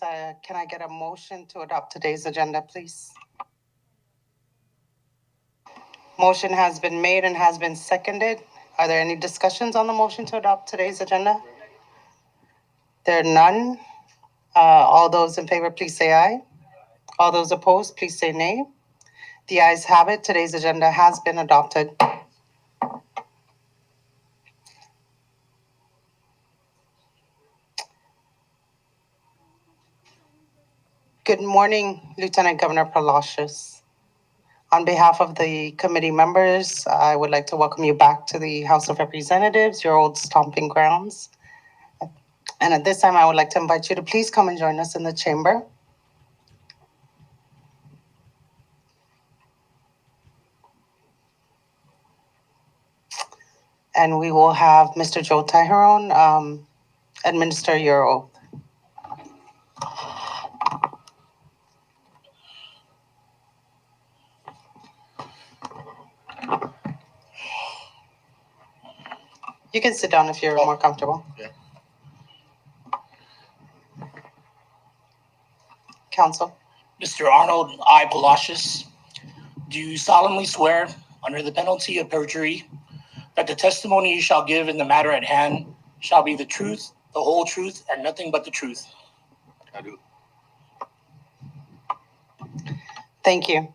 Can I get a motion to adopt today's agenda, please? Motion has been made and has been seconded. Are there any discussions on the motion to adopt today's agenda? There are none. All those in favor, please say aye. All those opposed, please say nay. The ayes have it. Today's agenda has been adopted. Good morning, Lieutenant Governor Palacios. On behalf of the committee members, I would like to welcome you back to the House of Representatives, your old stomping grounds. And at this time, I would like to invite you to please come and join us in the chamber. And we will have Mr. Joe Tyron administer your oath. You can sit down if you're more comfortable. Yeah. Counsel. Mr. Arnold I. Palacios, do you solemnly swear, under the penalty of perjury, that the testimony you shall give in the matter at hand shall be the truth, the whole truth, and nothing but the truth? I do. Thank you.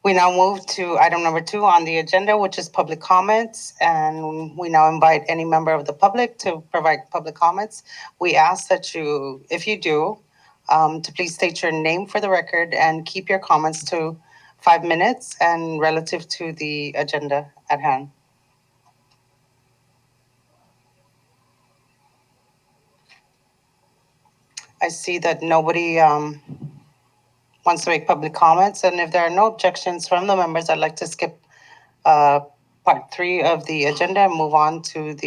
We now move to item number 2 on the agenda, which is public comments. And we now invite any member of the public to provide public comments. We ask that you, if you do, to please state your name for the record and keep your comments to 5 minutes and relative to the agenda at hand. I see that nobody wants to make public comments, and if there are no objections from the members, I'd like to skip part 3 of the agenda and move on to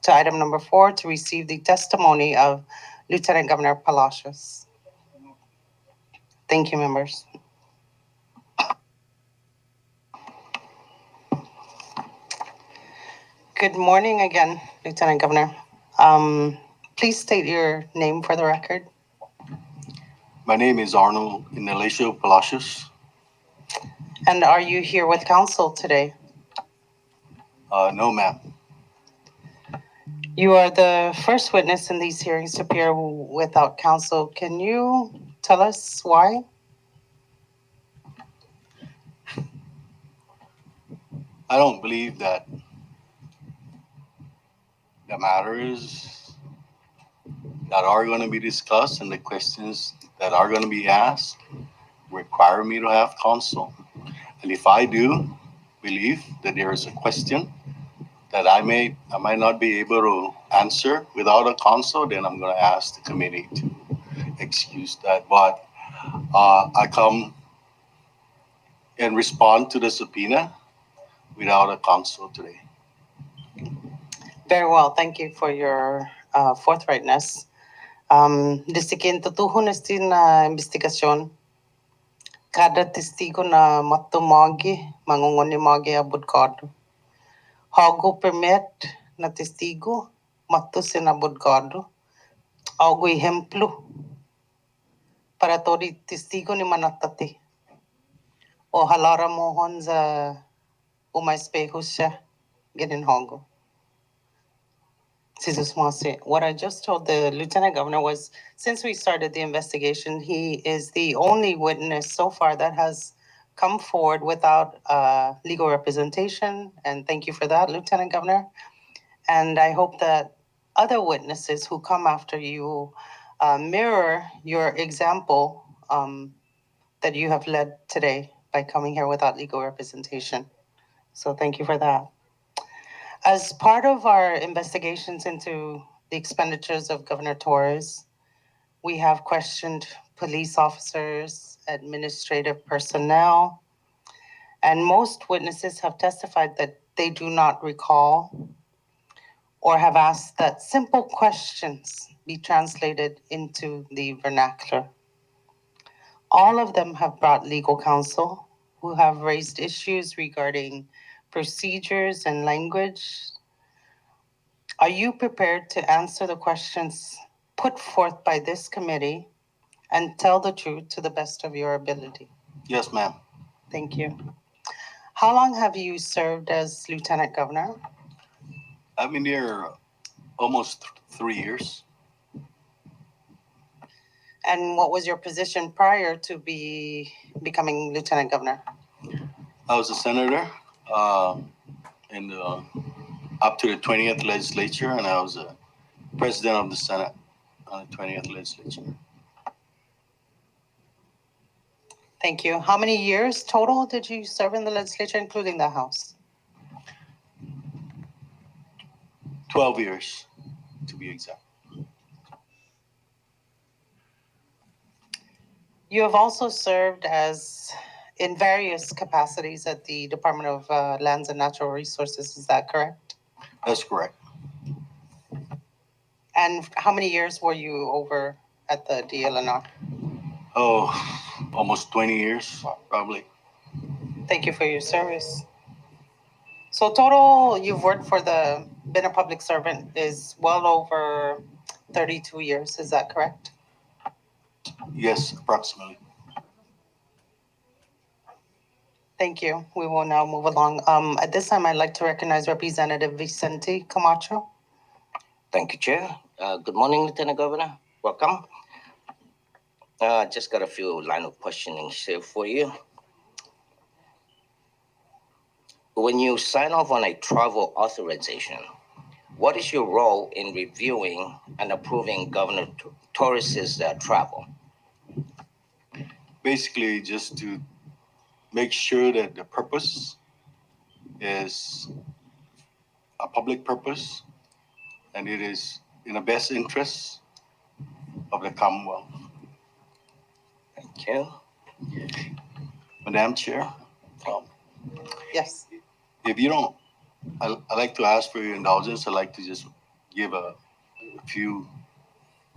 item number 4 to receive the testimony of Lieutenant Governor Palacios. Thank you, members. Good morning again, Lieutenant Governor. Please state your name for the record. My name is Arnold Inalacio Palacios. And are you here with counsel today? No, ma'am. You are the first witness in these hearings to appear without counsel. Can you tell us why? I don't believe that the matters that are going to be discussed and the questions that are going to be asked require me to have counsel. And if I do believe that there is a question that I might not be able to answer without a counsel, then I'm going to ask the committee to excuse that. But I come and respond to the subpoena without a counsel today. Very well. Thank you for your forthrightness. Desde que intutuhon esta investigasyon, kada testigo na matumagi, mangunguni magi abudgado. Hago permit na testigo, matusin abudgado. Algo ejemplo para todo testigo ni manatati. O halara mohon za umaispeho siya, ganin hago. What I just told the Lieutenant Governor was, since we started the investigation, he is the only witness so far that has come forward without legal representation. And thank you for that, Lieutenant Governor. And I hope that other witnesses who come after you mirror your example that you have led today by coming here without legal representation. So thank you for that. As part of our investigations into the expenditures of Governor Torres, we have questioned police officers, administrative personnel, and most witnesses have testified that they do not recall or have asked that simple questions be translated into the vernacular. All of them have brought legal counsel who have raised issues regarding procedures and language. Are you prepared to answer the questions put forth by this committee and tell the truth to the best of your ability? Yes, ma'am. Thank you. How long have you served as Lieutenant Governor? I've been here almost 3 years. And what was your position prior to becoming Lieutenant Governor? I was a senator in the, up to the 20th legislature, and I was a president of the Senate on the 20th legislature. Thank you. How many years total did you serve in the legislature, including the House? 12 years, to be exact. You have also served in various capacities at the Department of Lands and Natural Resources. Is that correct? That's correct. And how many years were you over at the DLNR? Oh, almost 20 years, probably. Thank you for your service. So total, you've worked been a public servant is well over 32 years. Is that correct? Yes, approximately. Thank you. We will now move along. At this time, I'd like to recognize Representative Vicente Camacho. Thank you, Chair. Good morning, Lieutenant Governor. Welcome. Just got a few line of questioning here for you. When you sign off on a travel authorization, what is your role in reviewing and approving Governor Torres's travel? Basically, just to make sure that the purpose is a public purpose and it is in the best interest of the Commonwealth. Thank you. Madam Chair, Yes. if you don't, I'd like to ask for your indulgence. I'd like to just give a few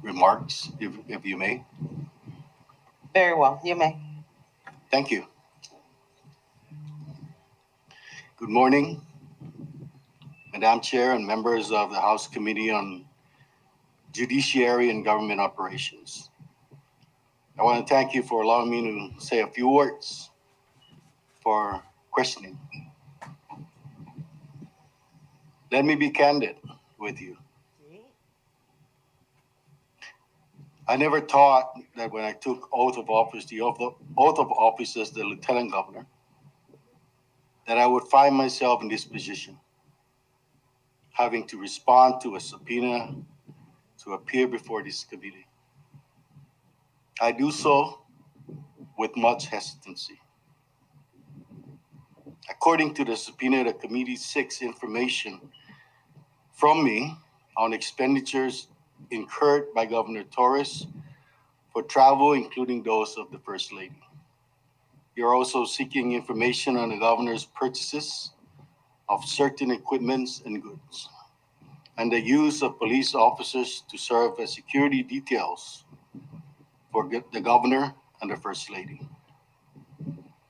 remarks, if you may. Very well. You may. Thank you. Good morning, Madam Chair and members of the House Committee on Judiciary and Government Operations. I want to thank you for allowing me to say a few words for questioning. Let me be candid with you. I never thought that when I took oath of office, the oath of office as the Lieutenant Governor, that I would find myself in this position, having to respond to a subpoena to appear before this committee. I do so with much hesitancy. According to the subpoena, the committee seeks information from me on expenditures incurred by Governor Torres for travel, including those of the First Lady. You're also seeking information on the governor's purchases of certain equipments and goods, and the use of police officers to serve as security details for the governor and the First Lady.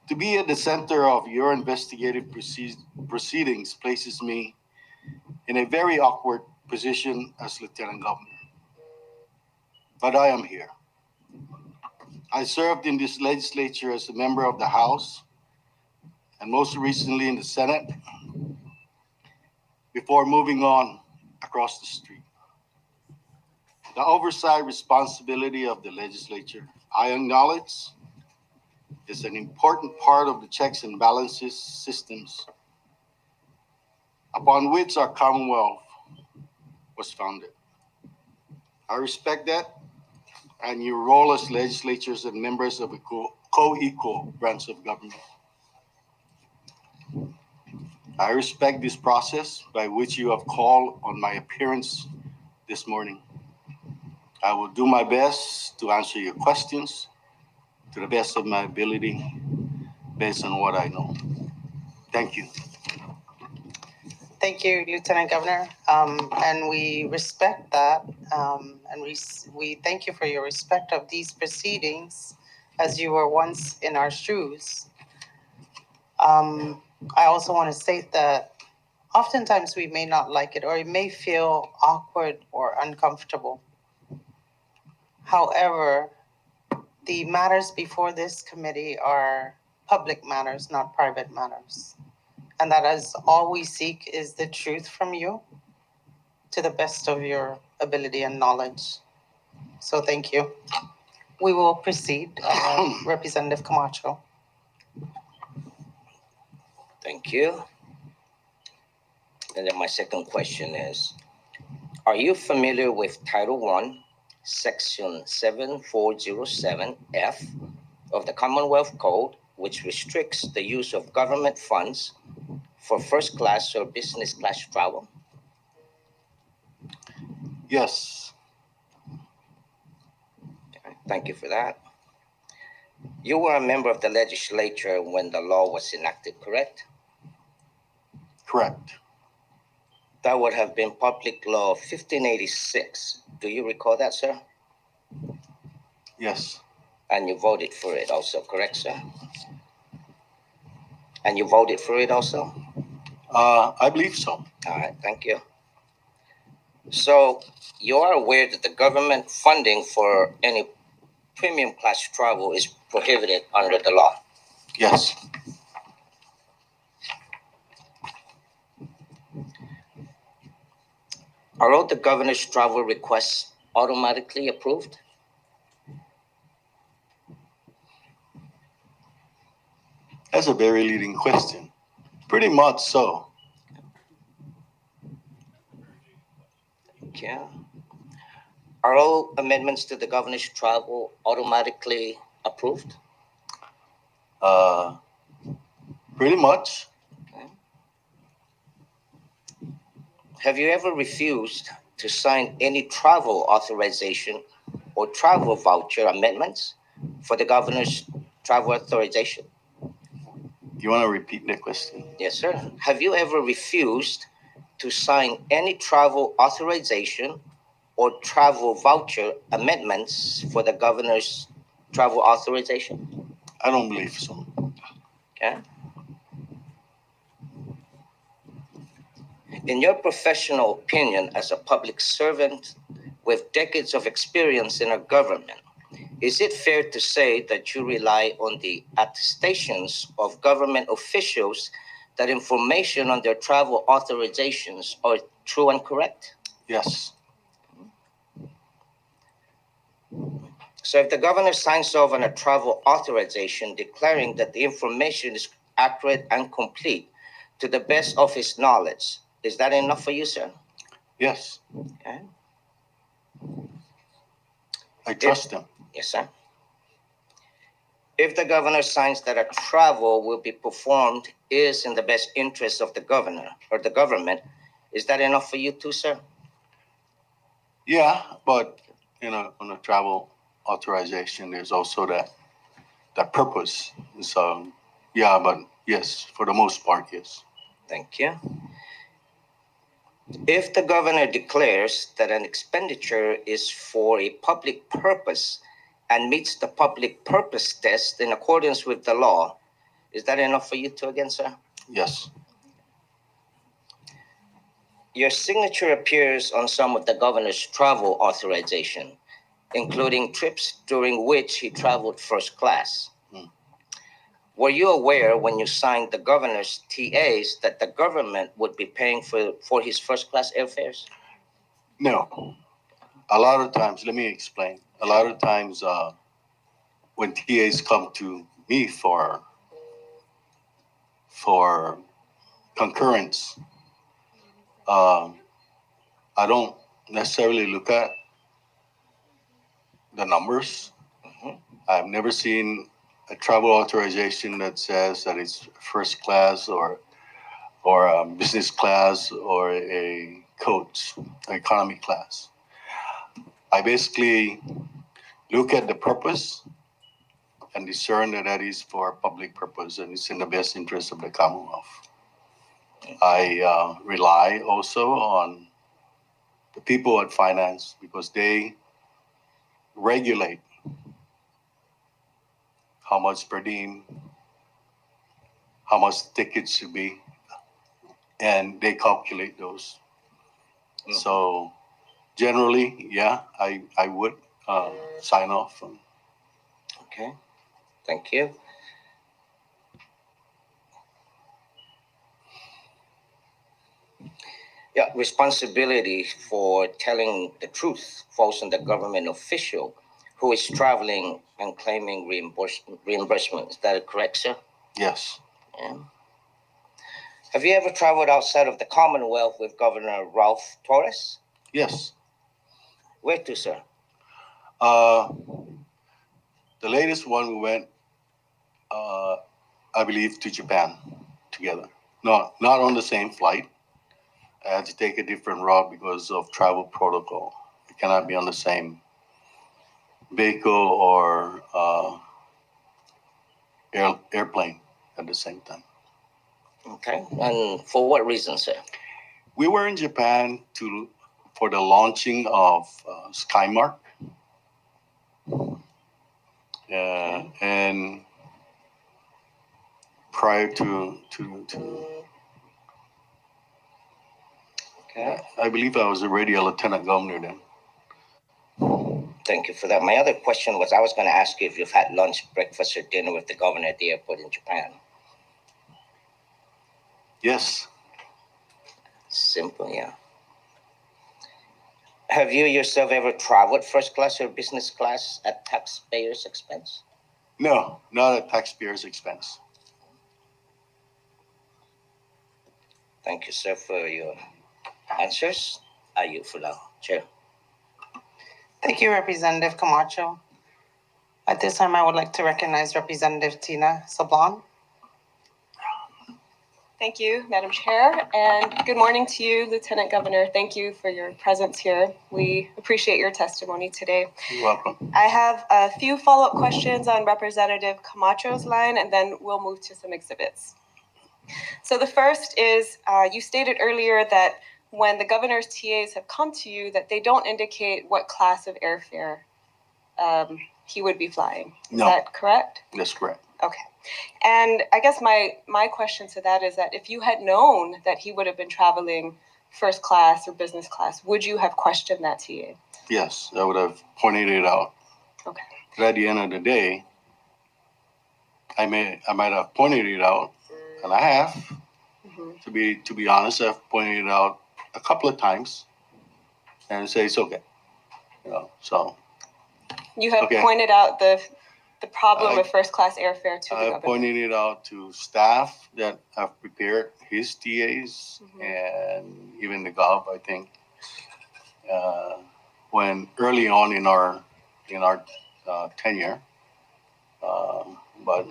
To be at the center of your investigative proceedings places me in a very awkward position as Lieutenant Governor. But I am here. I served in this legislature as a member of the House and most recently in the Senate before moving on across the street. The oversight responsibility of the legislature, I acknowledge, is an important part of the checks and balances systems upon which our Commonwealth was founded. I respect that and your role as legislators and members of a co-equal branch of government. I respect this process by which you have called on my appearance this morning. I will do my best to answer your questions to the best of my ability based on what I know. Thank you. Thank you, Lieutenant Governor. And we respect that. And we thank you for your respect of these proceedings as you were once in our shoes. I also want to state that oftentimes we may not like it or it may feel awkward or uncomfortable. However, the matters before this committee are public matters, not private matters. And that is all we seek is the truth from you to the best of your ability and knowledge. So thank you. We will proceed, Representative Camacho. Thank you. And then my second question is, are you familiar with Title I, Section 7407F of the Commonwealth Code, which restricts the use of government funds for first class or business class travel? Yes. Okay, thank you for that. You were a member of the legislature when the law was enacted, correct? Correct. That would have been Public Law 1586. Do you recall that, sir? Yes. And you voted for it also, correct, sir? And you voted for it also? I believe so. All right, thank you. So you are aware that the government funding for any premium class travel is prohibited under the law? Yes. Are all the governor's travel requests automatically approved? That's a very leading question. Pretty much so. Thank you. Are all amendments to the governor's travel automatically approved? Pretty much. Okay. Have you ever refused to sign any travel authorization or travel voucher amendments for the governor's travel authorization? You want to repeat the question? Yes, sir. Have you ever refused to sign any travel authorization or travel voucher amendments for the governor's travel authorization? I don't believe so. Okay. In your professional opinion as a public servant with decades of experience in our government, is it fair to say that you rely on the attestations of government officials that information on their travel authorizations are true and correct? Yes. So if the governor signs off on a travel authorization declaring that the information is accurate and complete to the best of his knowledge, is that enough for you, sir? Yes. Okay. I trust them. Yes, sir. If the governor signs that a travel will be performed is in the best interest of the governor or the government, is that enough for you too, sir? Yeah, but on a travel authorization, there's also that purpose. So, yeah, but yes, for the most part, yes. Thank you. If the governor declares that an expenditure is for a public purpose and meets the public purpose test in accordance with the law, is that enough for you too again, sir? Yes. Your signature appears on some of the governor's travel authorization, including trips during which he traveled first class. Were you aware when you signed the governor's TAs that the government would be paying for his first class airfares? No. A lot of times, let me explain. A lot of times when TAs come to me for concurrence, I don't necessarily look at the numbers. I've never seen a travel authorization that says that it's first class or business class or a coach, economy class. I basically look at the purpose and discern that that is for public purpose and it's in the best interest of the Commonwealth. I rely also on the people at finance because they regulate how much per diem, how much tickets should be, and they calculate those. So generally, yeah, I would sign off. Okay, thank you. Yeah, responsibility for telling the truth falls on the government official who is traveling and claiming reimbursement. Is that correct, sir? Yes. Yeah. Have you ever traveled outside of the Commonwealth with Governor Ralph Torres? Yes. Where to, sir? The latest one we went, I believe, to Japan together. Not on the same flight. I had to take a different route because of travel protocol. It cannot be on the same vehicle or airplane at the same time. Okay, and for what reason, sir? We were in Japan for the launching of Skymark. And prior to Okay. I believe I was already a lieutenant governor then. Thank you for that. My other question was I was going to ask you if you've had lunch, breakfast, or dinner with the governor at the airport in Japan. Yes. Simple, yeah. Have you yourself ever traveled first class or business class at taxpayers' expense? No, not at taxpayers' expense. Thank you, sir, for your answers. Are you for now, Chair? Thank you, Representative Camacho. At this time, I would like to recognize Representative Tina Sablon. Thank you, Madam Chair, and good morning to you, Lieutenant Governor. Thank you for your presence here. We appreciate your testimony today. You're welcome. I have a few follow-up questions on Representative Camacho's line, and then we'll move to some exhibits. So the first is, you stated earlier that when the governor's TAs have come to you, that they don't indicate what class of airfare he would be flying. Is that correct? That's correct. Okay. And I guess my question to that is that if you had known that he would have been traveling first class or business class, would you have questioned that TA? Yes, I would have pointed it out. Okay. But at the end of the day, I might have pointed it out, and I have. Mm-hmm. To be honest, I've pointed it out a couple of times, and say it's okay. So you have pointed out the problem of first class airfare to the governor. I pointed it out to staff that have prepared his TAs and even the Gov, I think, when early on in our tenure, but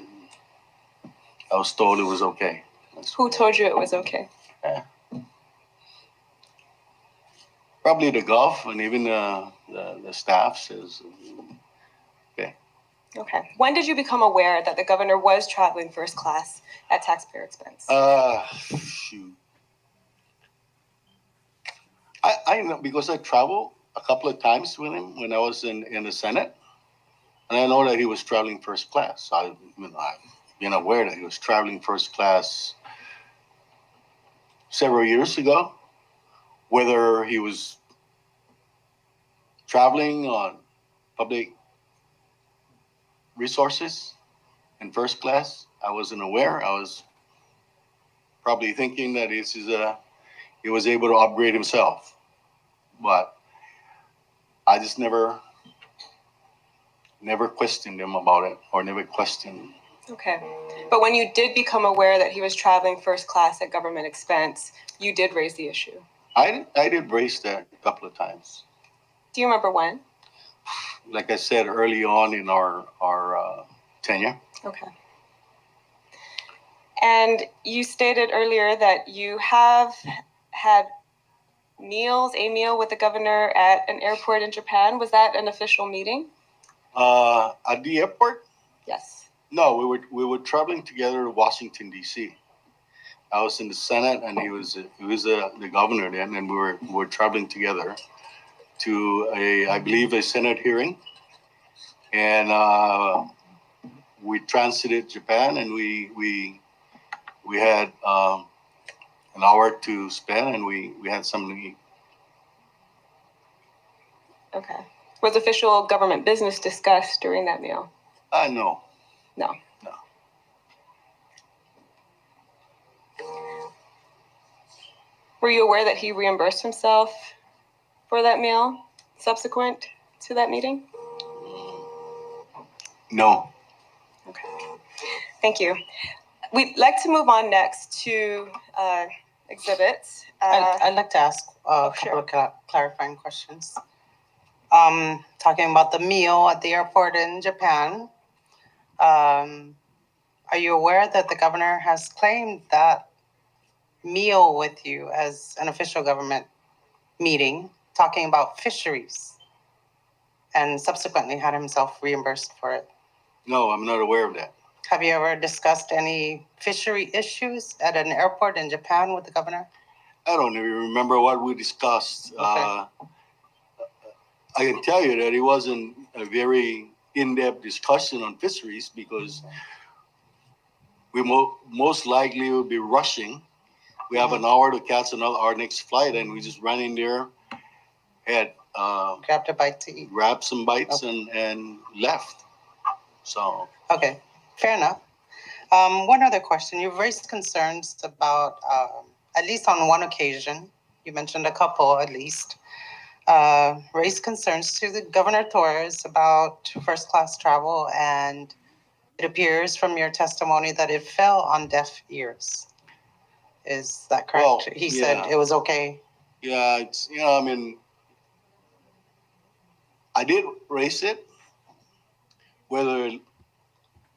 I was told it was okay. Who told you it was okay? Probably the Gov and even the staff says okay. Okay. When did you become aware that the governor was traveling first class at taxpayer expense? Shoot. I know because I traveled a couple of times with him when I was in the Senate, and I know that he was traveling first class. I've been aware that he was traveling first class several years ago. Whether he was traveling on public resources in first class, I wasn't aware. I was probably thinking that he was able to upgrade himself, but I just never questioned him about it, or never questioned. Okay. But when you did become aware that he was traveling first class at government expense, you did raise the issue. I did raise that a couple of times. Do you remember when? Like I said, early on in our tenure. Okay. And you stated earlier that you have had a meal with the governor at an airport in Japan. Was that an official meeting? At the airport? Yes. No, we were traveling together to Washington, D.C. I was in the Senate, and he was the governor then, and we were traveling together to I believe a Senate hearing, and we transited Japan, and we had an hour to spend, and we had something to eat. Okay. Was official government business discussed during that meal? No. No. No. Were you aware that he reimbursed himself for that meal subsequent to that meeting? No. Okay. Thank you. We'd like to move on next to exhibits. I'd like to ask a couple of clarifying questions. Talking about the meal at the airport in Japan, are you aware that the governor has claimed that meal with you as an official government meeting, talking about fisheries, and subsequently had himself reimbursed for it? No, I'm not aware of that. Have you ever discussed any fishery issues at an airport in Japan with the governor? I don't even remember what we discussed. Okay. I can tell you that it wasn't a very in-depth discussion on fisheries because we most likely will be rushing. We have an hour to catch our next flight, and we just ran in there, had Grabbed a bite to eat. grabbed some bites, and left. So Okay, fair enough. One other question. You've raised concerns about, at least on one occasion, you mentioned a couple at least, raised concerns to the Governor Torres about first class travel, and it appears from your testimony that it fell on deaf ears. Is that correct? Well, he said it was okay. yeah, it's, I mean, I did raise it. Whether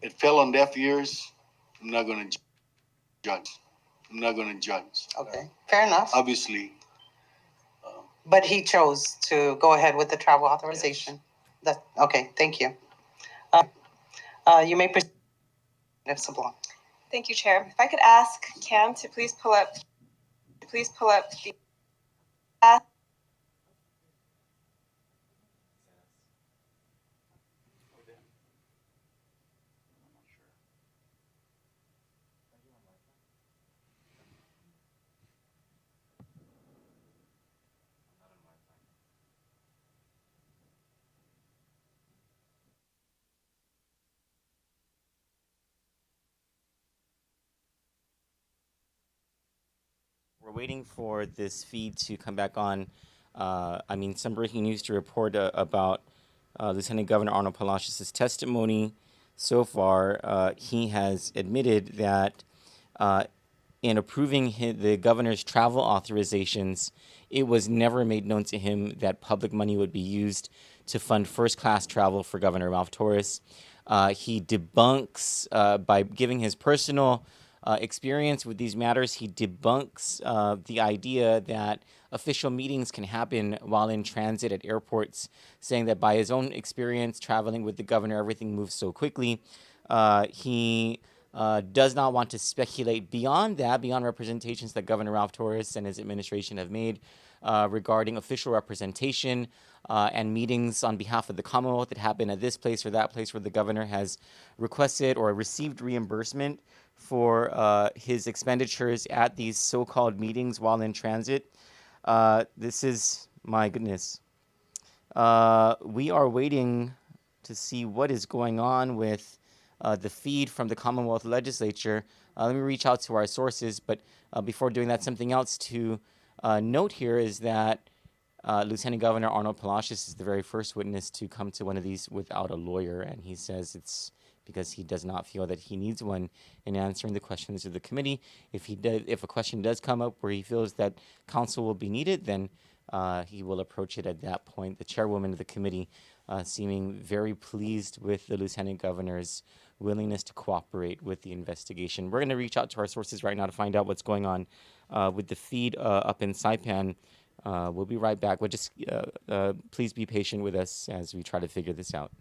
it fell on deaf ears, I'm not going to judge. I'm not going to judge. Okay, fair enough. Obviously. But he chose to go ahead with the travel authorization. Yes. Okay, thank you. You may proceed, Ms. Sablon. Thank you, Chair. If I could ask Cam to please pull up the We're waiting for this feed to come back on. Some breaking news to report about Lieutenant Governor Arnold Palacios' testimony. So far, he has admitted that in approving the governor's travel authorizations, it was never made known to him that public money would be used to fund first-class travel for Governor Ralph Torres. He debunks, by giving his personal experience with these matters, he debunks the idea that official meetings can happen while in transit at airports, saying that by his own experience traveling with the governor, everything moves so quickly. He does not want to speculate beyond that, beyond representations that Governor Ralph Torres and his administration have made regarding official representation and meetings on behalf of the Commonwealth that happen at this place or that place where the governor has requested or received reimbursement for his expenditures at these so-called meetings while in transit. This is, my goodness. We are waiting to see what is going on with the feed from the Commonwealth Legislature. Let me reach out to our sources, but before doing that, something else to note here is that Lieutenant Governor Arnold Palacios is the very first witness to come to one of these without a lawyer, and he says it's because he does not feel that he needs one in answering the questions of the committee. If a question does come up where he feels that counsel will be needed, then he will approach it at that point. The chairwoman of the committee seeming very pleased with the Lieutenant Governor's willingness to cooperate with the investigation. We're going to reach out to our sources right now to find out what's going on with the feed up in Saipan. We'll be right back. But just please be patient with us as we try to figure this out.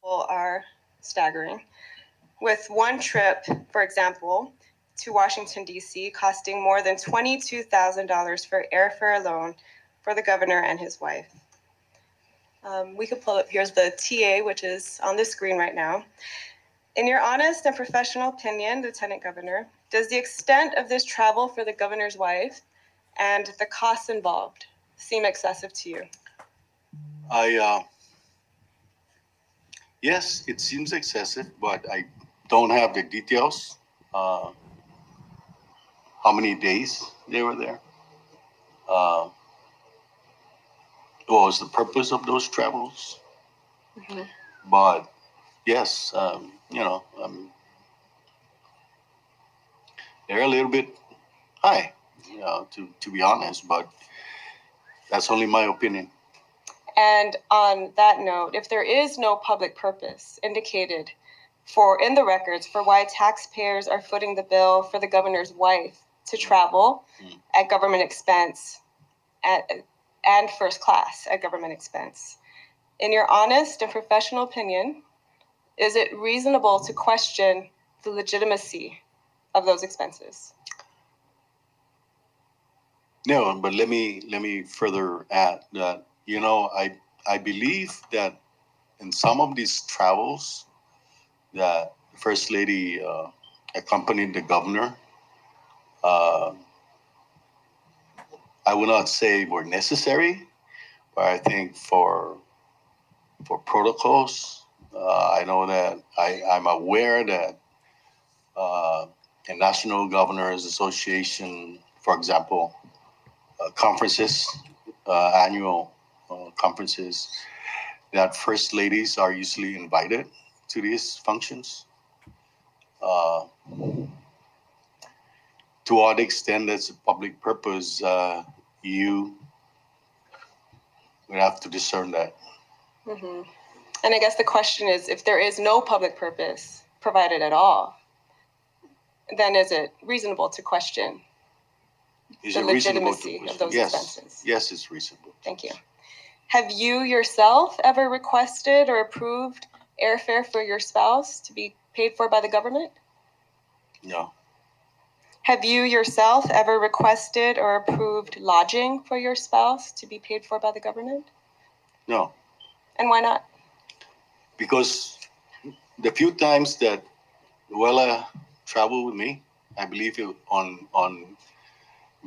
are staggering. With one trip, for example, to Washington, D.C., costing more than $22,000 for airfare alone for the governor and his wife. We could pull up, here's the TA, which is on the screen right now. In your honest and professional opinion, Lieutenant Governor, does the extent of this travel for the governor's wife and the costs involved seem excessive to you? Yes, it seems excessive, but I don't have the details. How many days they were there? What was the purpose of those travels? Mm-hmm. But yes, they're a little bit high, to be honest, but that's only my opinion. And on that note, if there is no public purpose indicated in the records for why taxpayers are footing the bill for the governor's wife to travel at government expense and first class at government expense, in your honest and professional opinion, is it reasonable to question the legitimacy of those expenses? No, but let me further add that I believe that in some of these travels that the First Lady accompanied the governor, I would not say were necessary, but I think for protocols, I know that I'm aware that the National Governors Association, for example, conferences, annual conferences, that first ladies are usually invited to these functions. To what extent that's a public purpose, you would have to discern that. Mm-hmm. And I guess the question is, if there is no public purpose provided at all, then is it reasonable to question the legitimacy of those expenses? Yes, it's reasonable. Thank you. Have you yourself ever requested or approved airfare for your spouse to be paid for by the government? No. Have you yourself ever requested or approved lodging for your spouse to be paid for by the government? No. And why not? Because the few times that Luella traveled with me, I believe on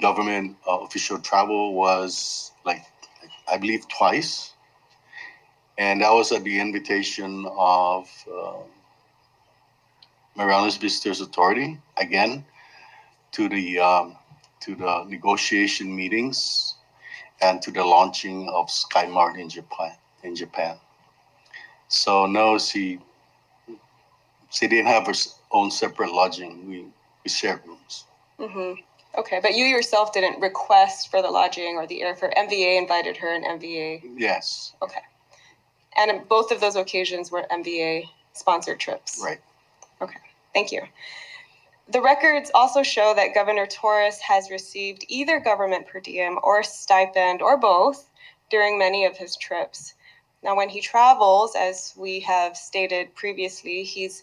government official travel was I believe twice, and that was at the invitation of Mariana's Visitors Authority, again to the negotiation meetings and to the launching of SkyMart in Japan. So no, she didn't have her own separate lodging. We shared rooms. Mm-hmm. Okay, but you yourself didn't request for the lodging or the airfare. MVA invited her, and MVA. Yes. Okay, and in both of those occasions were MVA sponsored trips. Right. Okay, thank you. The records also show that Governor Torres has received either government per diem or stipend or both during many of his trips. Now, when he travels, as we have stated previously, he's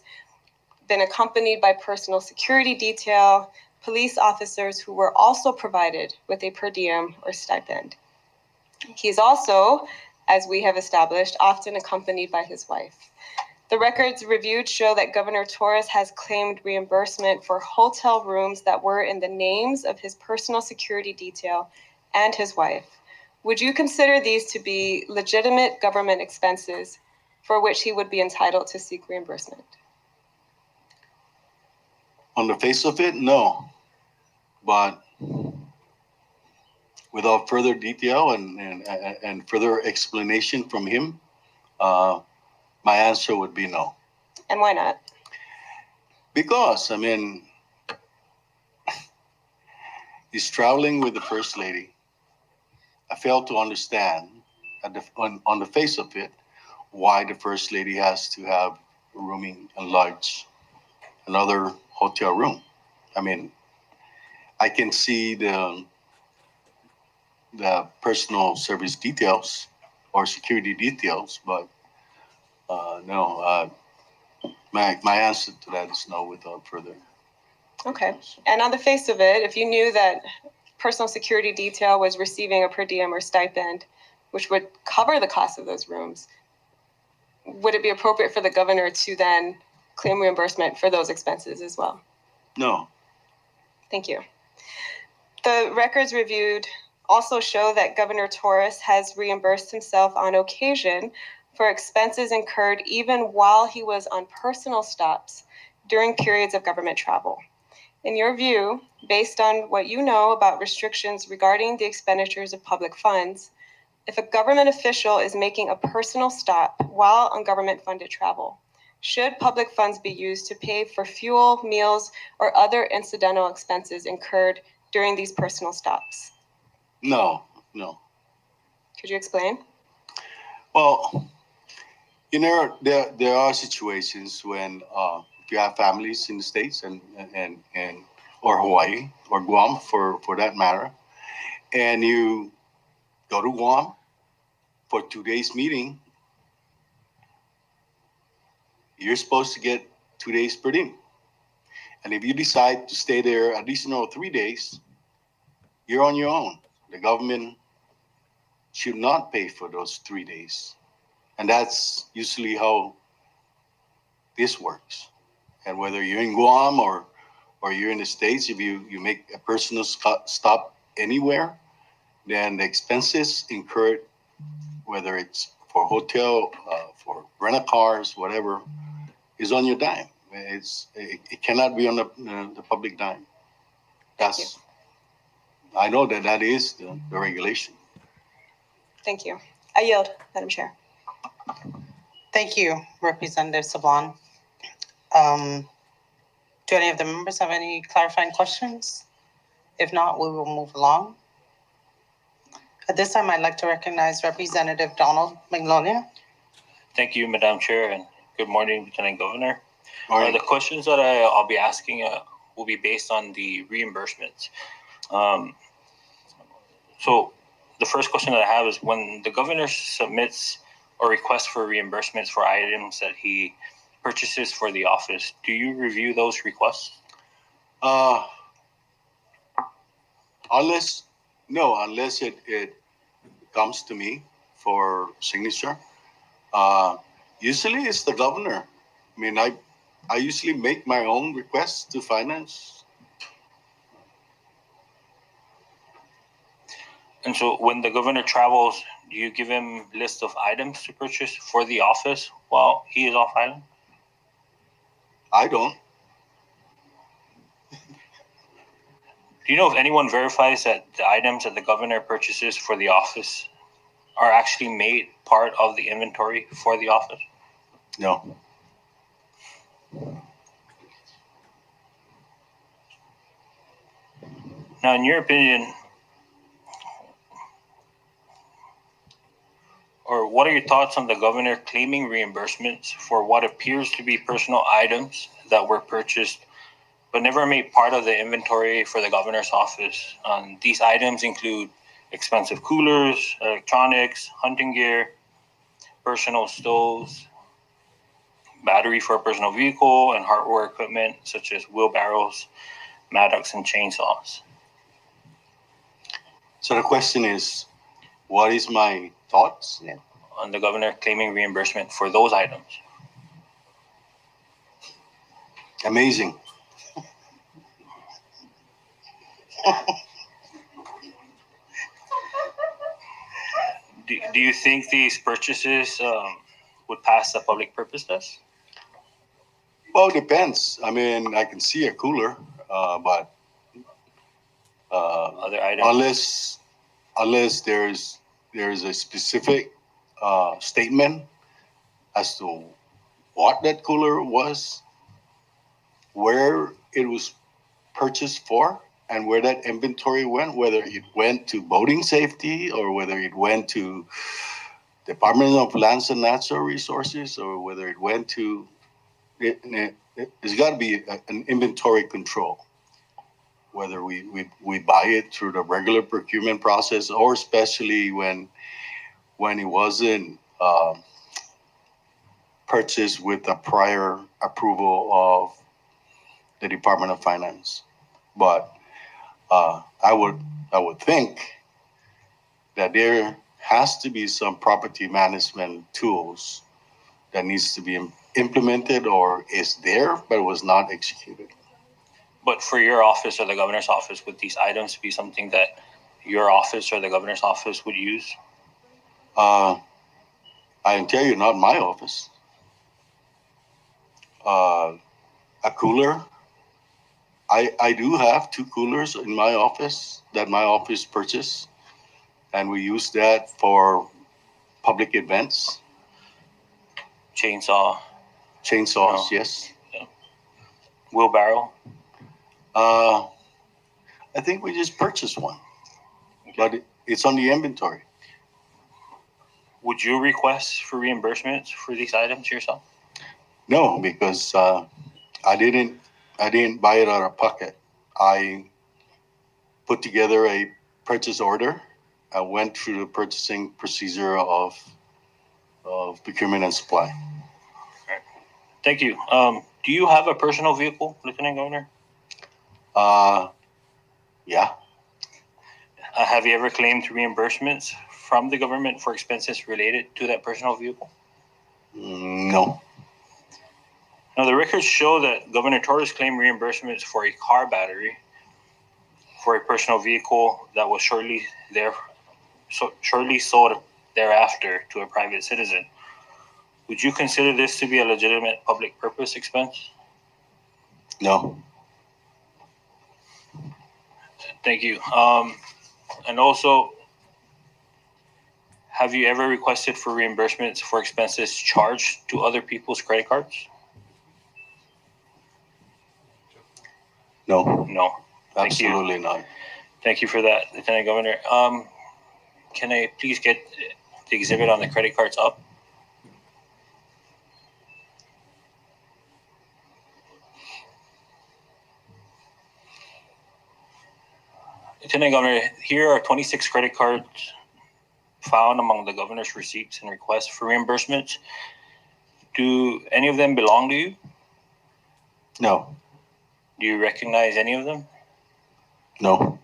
been accompanied by personal security detail, police officers who were also provided with a per diem or stipend. He's also, as we have established, often accompanied by his wife. The records reviewed show that Governor Torres has claimed reimbursement for hotel rooms that were in the names of his personal security detail and his wife. Would you consider these to be legitimate government expenses for which he would be entitled to seek reimbursement? On the face of it, no. But without further detail and further explanation from him, my answer would be no. And why not? Because, he's traveling with the First Lady. I fail to understand, on the face of it, why the First Lady has to have rooming enlarge another hotel room. I can see the personal service details or security details, but No. My answer to that is no without further. Okay. And on the face of it, if you knew that personal security detail was receiving a per diem or stipend, which would cover the cost of those rooms, would it be appropriate for the governor to then claim reimbursement for those expenses as well? No. Thank you. The records reviewed also show that Governor Torres has reimbursed himself on occasion for expenses incurred even while he was on personal stops during periods of government travel. In your view, based on what you know about restrictions regarding the expenditures of public funds, if a government official is making a personal stop while on government-funded travel, should public funds be used to pay for fuel, meals, or other incidental expenses incurred during these personal stops? No. Could you explain? Well, there are situations when if you have families in the States and or Hawaii or Guam for that matter, and you go to Guam for 2 days meeting, you're supposed to get 2 days per diem. And if you decide to stay there additional 3 days, you're on your own. The government should not pay for those 3 days. And that's usually how this works. And whether you're in Guam or you're in the States, if you make a personal stop anywhere, then the expenses incurred, whether it's for hotel, for rental cars, whatever, is on your dime. It cannot be on the public dime. I know that is the regulation. Thank you. I yield, Madam Chair. Thank you, Representative Saban. Do any of the members have any clarifying questions? If not, we will move along. At this time, I'd like to recognize Representative Donald Magnolia. Thank you, Madam Chair, and good morning, Lieutenant Governor. Morning. The questions that I'll be asking will be based on the reimbursement. So the first question that I have is, when the governor submits a request for reimbursements for items that he purchases for the office, do you review those requests? Unless it comes to me for signature. Usually it's the governor. I mean, I usually make my own requests to finance. And so when the governor travels, do you give him a list of items to purchase for the office while he is off island? I don't. Do you know if anyone verifies that the items that the governor purchases for the office are actually made part of the inventory for the office? No. Now, in your opinion, or what are your thoughts on the governor claiming reimbursements for what appears to be personal items that were purchased but never made part of the inventory for the governor's office? These items include expensive coolers, electronics, hunting gear, personal stoves, battery for a personal vehicle, and hardware equipment such as wheelbarrows, mattocks, and chainsaws. So the question is, what is my thoughts? On the governor claiming reimbursement for those items? Amazing. Do you think these purchases would pass the public purpose test? Well, it depends. I mean, I can see a cooler, but Other items? unless there's a specific statement as to what that cooler was, where it was purchased for, and where that inventory went, whether it went to boating safety or whether it went to Department of Lands and Natural Resources or whether it went to, there's got to be an inventory control, whether we buy it through the regular procurement process or especially when it wasn't purchased with a prior approval of the Department of Finance. But I would think that there has to be some property management tools that needs to be implemented or is there but was not executed. But for your office or the governor's office, would these items be something that your office or the governor's office would use? I can tell you, not my office. A cooler. I do have 2 coolers in my office that my office purchased, and we use that for public events. Chainsaws, No. Yes. Wheelbarrow. I think we just purchased one, but it's on the inventory. Would you request for reimbursements for these items yourself? No, because I didn't buy it out of pocket. I put together a purchase order. I went through the purchasing procedure of procurement and supply. Thank you. Do you have a personal vehicle, Lieutenant Governor? Yeah. Have you ever claimed reimbursements from the government for expenses related to that personal vehicle? No. Now, the records show that Governor Torres claimed reimbursements for a car battery for a personal vehicle that was shortly sold thereafter to a private citizen. Would you consider this to be a legitimate public purpose expense? No. Thank you. And also, have you ever requested for reimbursements for expenses charged to other people's credit cards? No. No. Absolutely not. Thank you for that, Lieutenant Governor. Can I please get the exhibit on the credit cards up? Lieutenant Governor, here are 26 credit cards found among the governor's receipts and requests for reimbursements. Do any of them belong to you? No. Do you recognize any of them? No.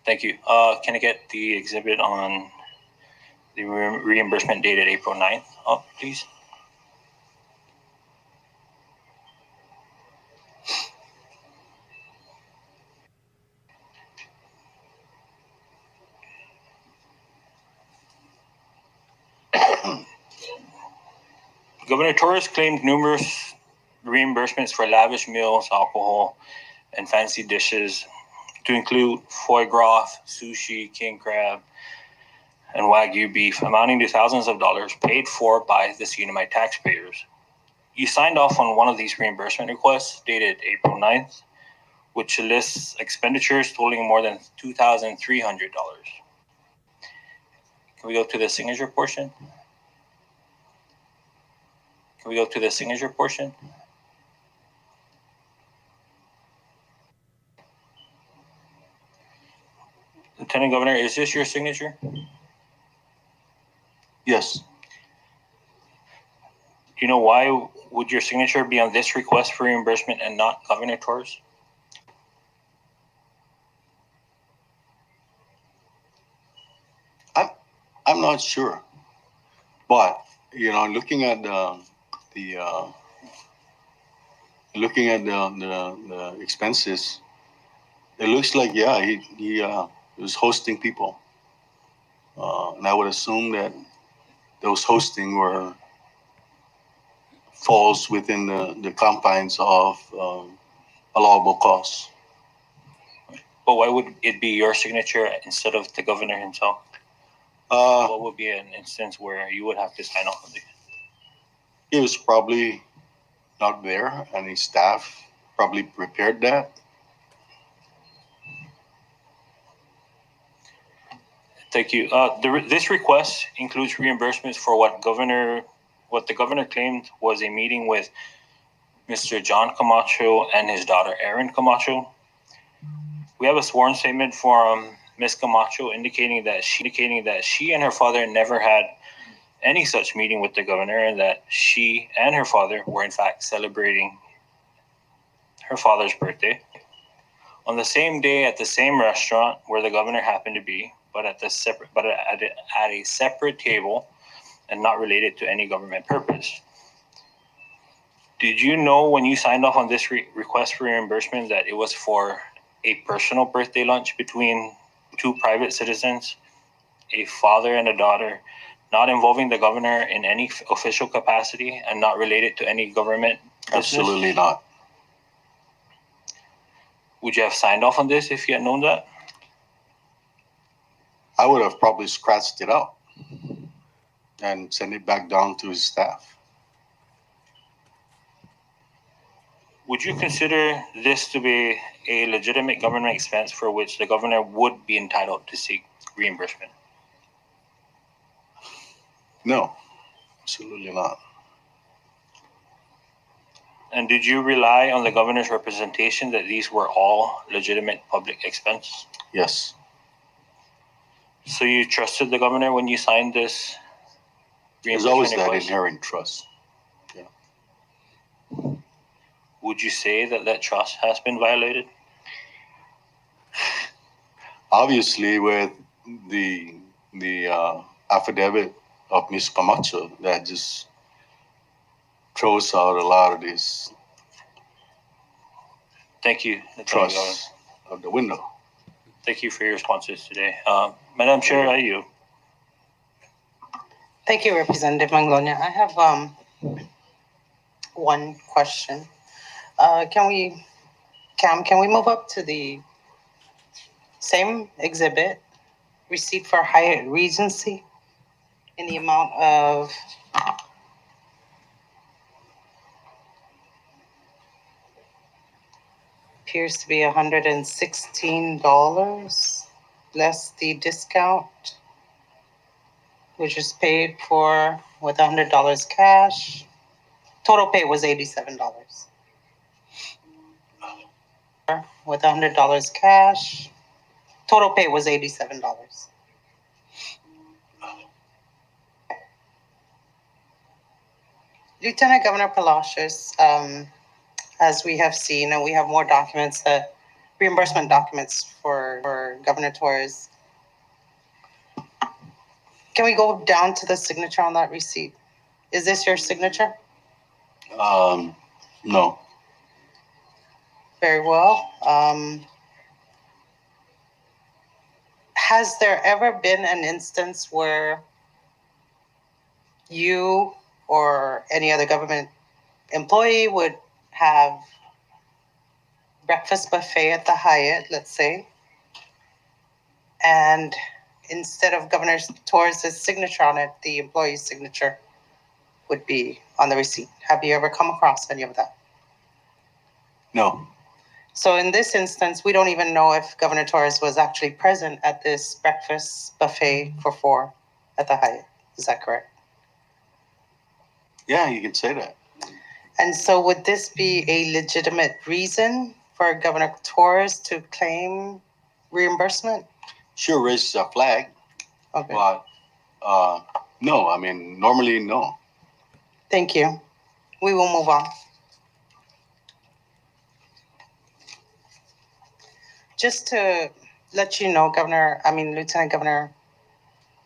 Thank you. Can I get the exhibit on the reimbursement dated April 9th up, please? Governor Torres claimed numerous reimbursements for lavish meals, alcohol, and fancy dishes, to include foie gras, sushi, king crab, and Wagyu beef, amounting to thousands of dollars paid for by the CNMI taxpayers. You signed off on one of these reimbursement requests dated April 9th, which lists expenditures totaling more than $2,300. Can we go to the signature portion? Can we go to the signature portion? Lieutenant Governor, is this your signature? Yes. Do you know why would your signature be on this request for reimbursement and not Governor Torres? I'm not sure, but looking at the expenses, it looks like he was hosting people, and I would assume that those hosting falls within the confines of allowable costs. But why would it be your signature instead of the governor himself? What would be an instance where you would have to sign off on it? He was probably not there, and his staff probably prepared that. Thank you. This request includes reimbursements for what the governor claimed was a meeting with Mr. John Camacho and his daughter Erin Camacho. We have a sworn statement from Ms. Camacho, indicating that she and her father never had any such meeting with the governor, and that she and her father were in fact celebrating her father's birthday on the same day at the same restaurant where the governor happened to be, but at a separate table and not related to any government purpose. Did you know when you signed off on this request for reimbursement that it was for a personal birthday lunch between two private citizens, a father and a daughter, not involving the governor in any official capacity and not related to any government business? Absolutely not. Would you have signed off on this if you had known that? I would have probably scratched it out and sent it back down to his staff. Would you consider this to be a legitimate government expense for which the governor would be entitled to seek reimbursement? No, absolutely not. And did you rely on the governor's representation that these were all legitimate public expense? Yes. So you trusted the governor when you signed this There's always reimbursement that request? inherent trust. Would you say that that trust has been violated? Obviously, with the affidavit of Ms. Camacho, that just throws out a lot of this Thank you. trust out the window. Thank you for your responses today. Madam Chair, are you? Thank you, Representative Manglonia. I have one question. Can we move up to the same exhibit, receipt for Hyatt Regency, in the amount of appears to be $116 less the discount, which is paid for with $100 cash. Total pay was $87. With $100 cash. Total pay was $87. Lieutenant Governor Palacios, as we have seen, and we have more documents, that reimbursement documents for Governor Torres. Can we go down to the signature on that receipt? Is this your signature? No. Very well. Has there ever been an instance where you or any other government employee would have breakfast buffet at the Hyatt, let's say, and instead of Governor Torres' signature on it, the employee's signature would be on the receipt? Have you ever come across any of that? No. So in this instance, we don't even know if Governor Torres was actually present at this breakfast buffet for 4 at the Hyatt. Is that correct? Yeah, you can say that. And so would this be a legitimate reason for Governor Torres to claim reimbursement? Sure raises a flag, Okay. but no, I mean, normally no. Thank you. We will move on. Just to let you know, Lieutenant Governor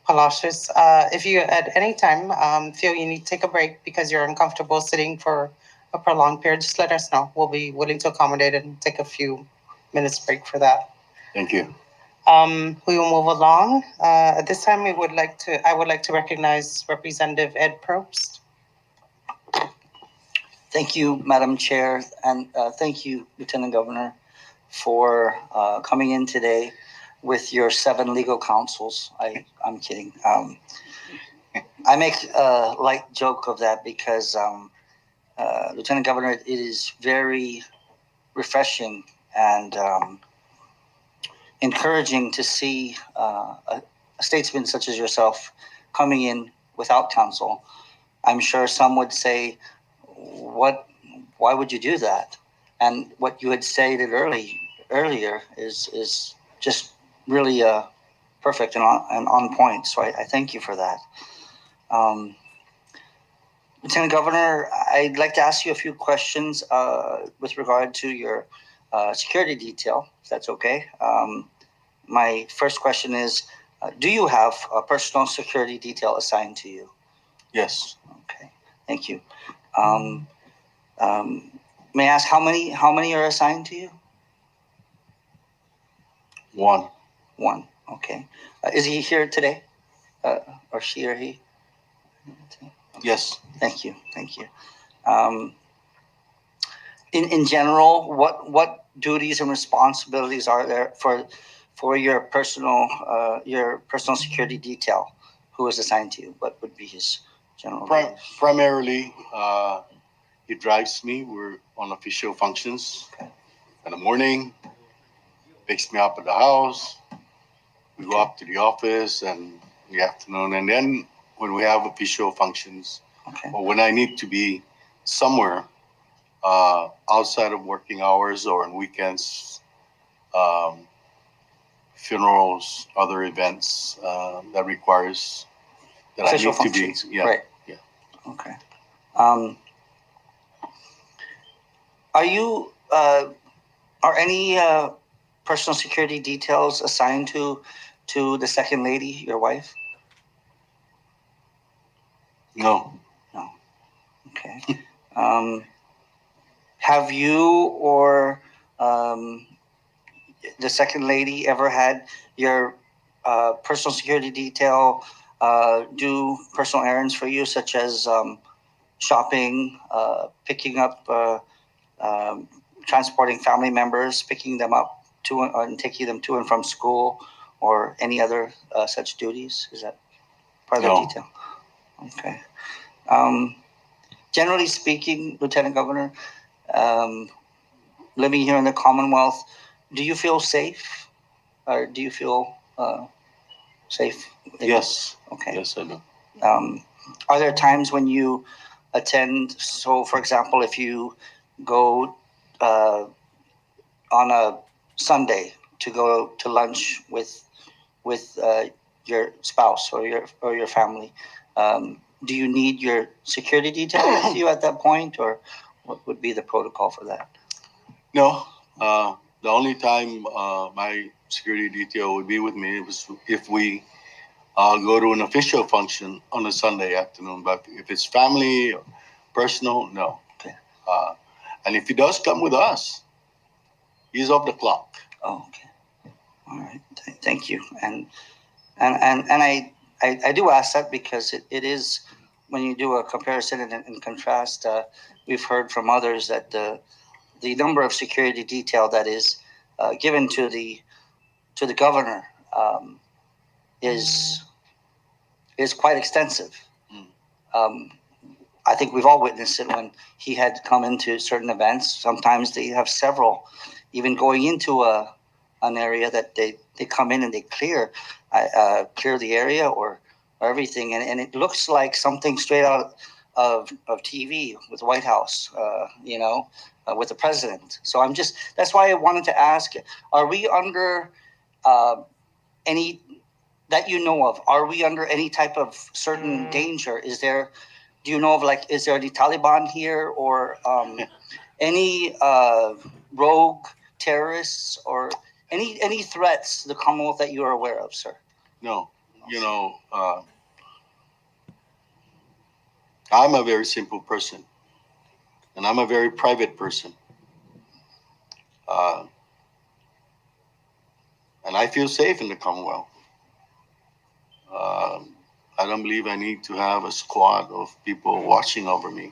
Palacios, if you at any time feel you need to take a break because you're uncomfortable sitting for a prolonged period, just let us know. We'll be willing to accommodate and take a few minutes break for that. Thank you. We will move along. At this time, I would like to recognize Representative Ed Probst. Thank you, Madam Chair, and thank you, Lieutenant Governor, for coming in today with your 7 legal counsels. I'm kidding. I make a light joke of that because, Lieutenant Governor, it is very refreshing and encouraging to see a statesman such as yourself coming in without counsel. I'm sure some would say, why would you do that? And what you had stated earlier is just really perfect and on point. So I thank you for that. Lieutenant Governor, I'd like to ask you a few questions with regard to your security detail, if that's okay. My first question is, do you have a personal security detail assigned to you? Yes. Okay, thank you. May I ask how many are assigned to you? One. One. Okay. Is he here today, or she or he? Yes. Thank you. Thank you. In general, what duties and responsibilities are there for your personal security detail? Who is assigned to you? What would be his general? Primarily, he drives me. We're on official functions. Okay. In the morning, picks me up at the house. We go up to the office, and in the afternoon, and then when we have official functions, Okay. or when I need to be somewhere outside of working hours or on weekends, funerals, other events that requires that Official I need functions. to be. Yeah. Right. Yeah. Okay. Are you are any personal security details assigned to the second lady, your wife? No. No. Okay. Have you or the second lady ever had your personal security detail do personal errands for you, such as shopping, picking up, transporting family members, picking them up to and taking them to and from school, or any other such duties? Is that part of No. the detail? Okay. Generally speaking, Lieutenant Governor, living here in the Commonwealth, do you feel safe? Or do you feel safe? Yes. Okay. Yes, I do. Are there times when you attend? So, for example, if you go on a Sunday to go to lunch with your spouse or your family, do you need your security detail with you at that point, or what would be the protocol for that? No. The only time my security detail would be with me was if we go to an official function on a Sunday afternoon. But if it's family or personal, no. Okay. And if he does come with us, he's off the clock. Oh, okay. All right. Thank you. And I do ask that because it is, when you do a comparison and contrast, we've heard from others that the number of security detail that is given to the governor is quite extensive. I think we've all witnessed it when he had come into certain events. Sometimes they have several, even going into an area that they come in and they clear the area or everything, and it looks like something straight out of TV with the White House, with the president. So that's why I wanted to ask: are we under any that you know of? Are we under any type of certain danger? Do you know of, like, is there any Taliban here, or any rogue terrorists, or any threats to the Commonwealth that you are aware of, sir? No. I'm a very simple person, and I'm a very private person. And I feel safe in the Commonwealth. I don't believe I need to have a squad of people watching over me.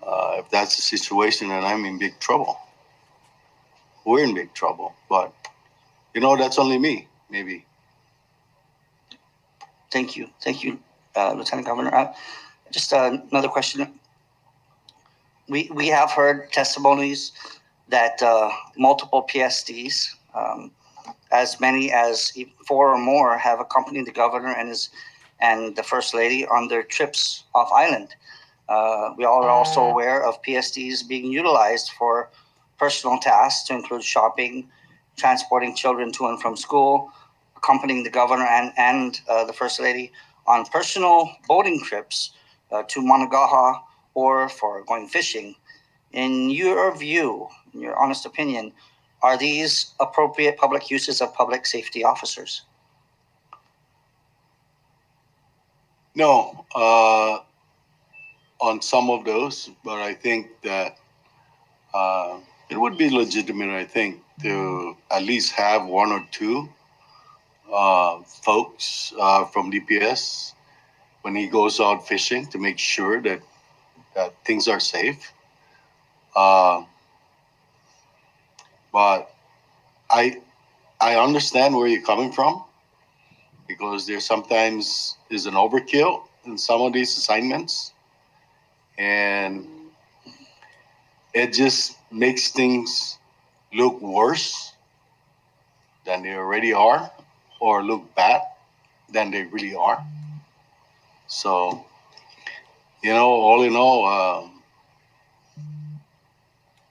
If that's the situation, then I'm in big trouble. We're in big trouble. But, that's only me, maybe. Thank you. Lieutenant Governor. Just another question. We have heard testimonies that multiple PSDs, as many as 4 or more, have accompanied the governor and the first lady on their trips off island. We all are also aware of PSDs being utilized for personal tasks to include shopping transporting children to and from school, accompanying the governor and the First Lady on personal boating trips to Managaha or for going fishing. In your view, in your honest opinion, are these appropriate public uses of public safety officers? No, on some of those, but I think that it would be legitimate, I think, to at least have one or two folks from DPS when he goes out fishing to make sure that things are safe. But I understand where you're coming from, because there sometimes is an overkill in some of these assignments, and it just makes things look worse than they already are, or look bad than they really are. So, all in all,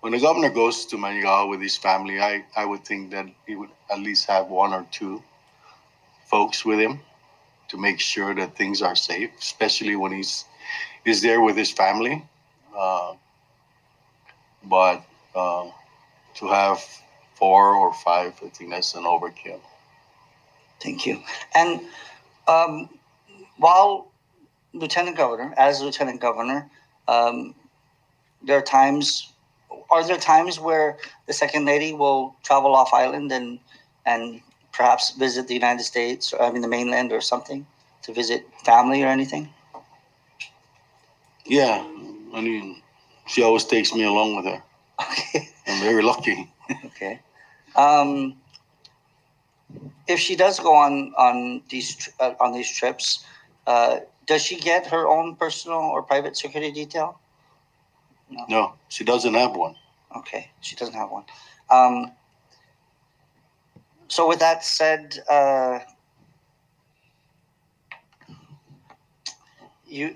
when the governor goes to Manila with his family, I would think that he would at least have one or two folks with him to make sure that things are safe, especially when he's there with his family. But to have 4 or 5, I think that's an overkill. Thank you. And while as Lieutenant Governor, there are times where the Second Lady will travel off island and perhaps visit the United States, or the mainland or something, to visit family or anything? Yeah, I mean, she always takes me along with her. Okay. I'm very lucky. Okay. If she does go on these trips, does she get her own personal or private security detail? No, she doesn't have one. Okay, she doesn't have one. So with that said, you're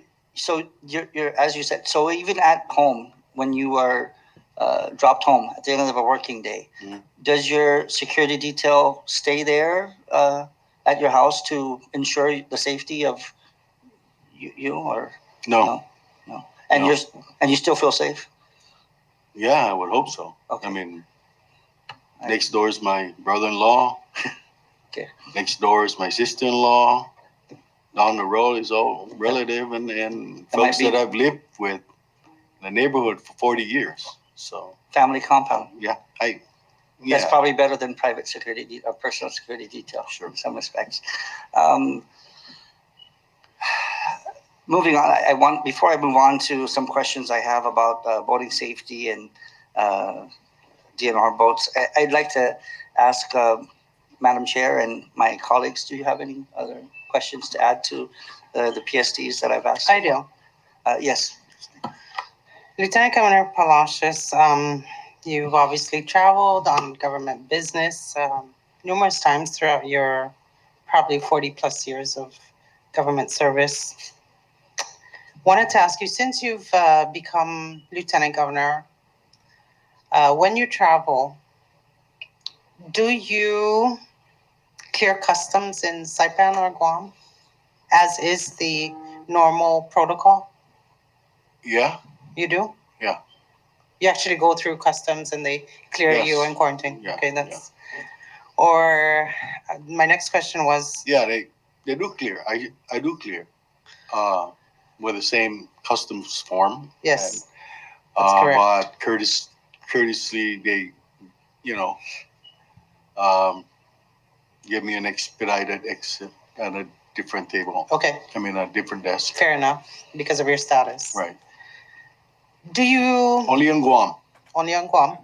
as you said. So even at home, when you are dropped home at the end of a working day, does your security detail stay there at your house to ensure the safety of you or No. And No. you still feel safe? Yeah, I would hope so. Okay. I mean, next door is my brother-in-law. Okay. Next door is my sister-in-law. Down the road is all relative and folks that I've lived with in the neighborhood for 40 years. So family compound. Yeah, That's probably better than private security or personal security detail. Sure. In some respects. Moving on, before I move on to some questions I have about boating safety and DNR boats, I'd like to ask Madam Chair and my colleagues, do you have any other questions to add to the PSTs that I've asked? I do. Yes. Lieutenant Governor Palacios, you've obviously traveled on government business numerous times throughout your probably 40 plus years of government service. Wanted to ask you, since you've become Lieutenant Governor, when you travel, do you clear customs in Saipan or Guam, as is the normal protocol? Yeah. You do? Yeah. You actually go through customs and they clear you in quarantine? Yeah. Okay, that's... Yeah. Or my next question was... Yeah, they do clear. I do clear. With the same customs form. Yes, and, that's correct. But courteously, they, give me an expedited exit at a different table. Okay. I mean, a different desk. Fair enough, because of your status. Right. Do you... Only in Guam. Only on Guam.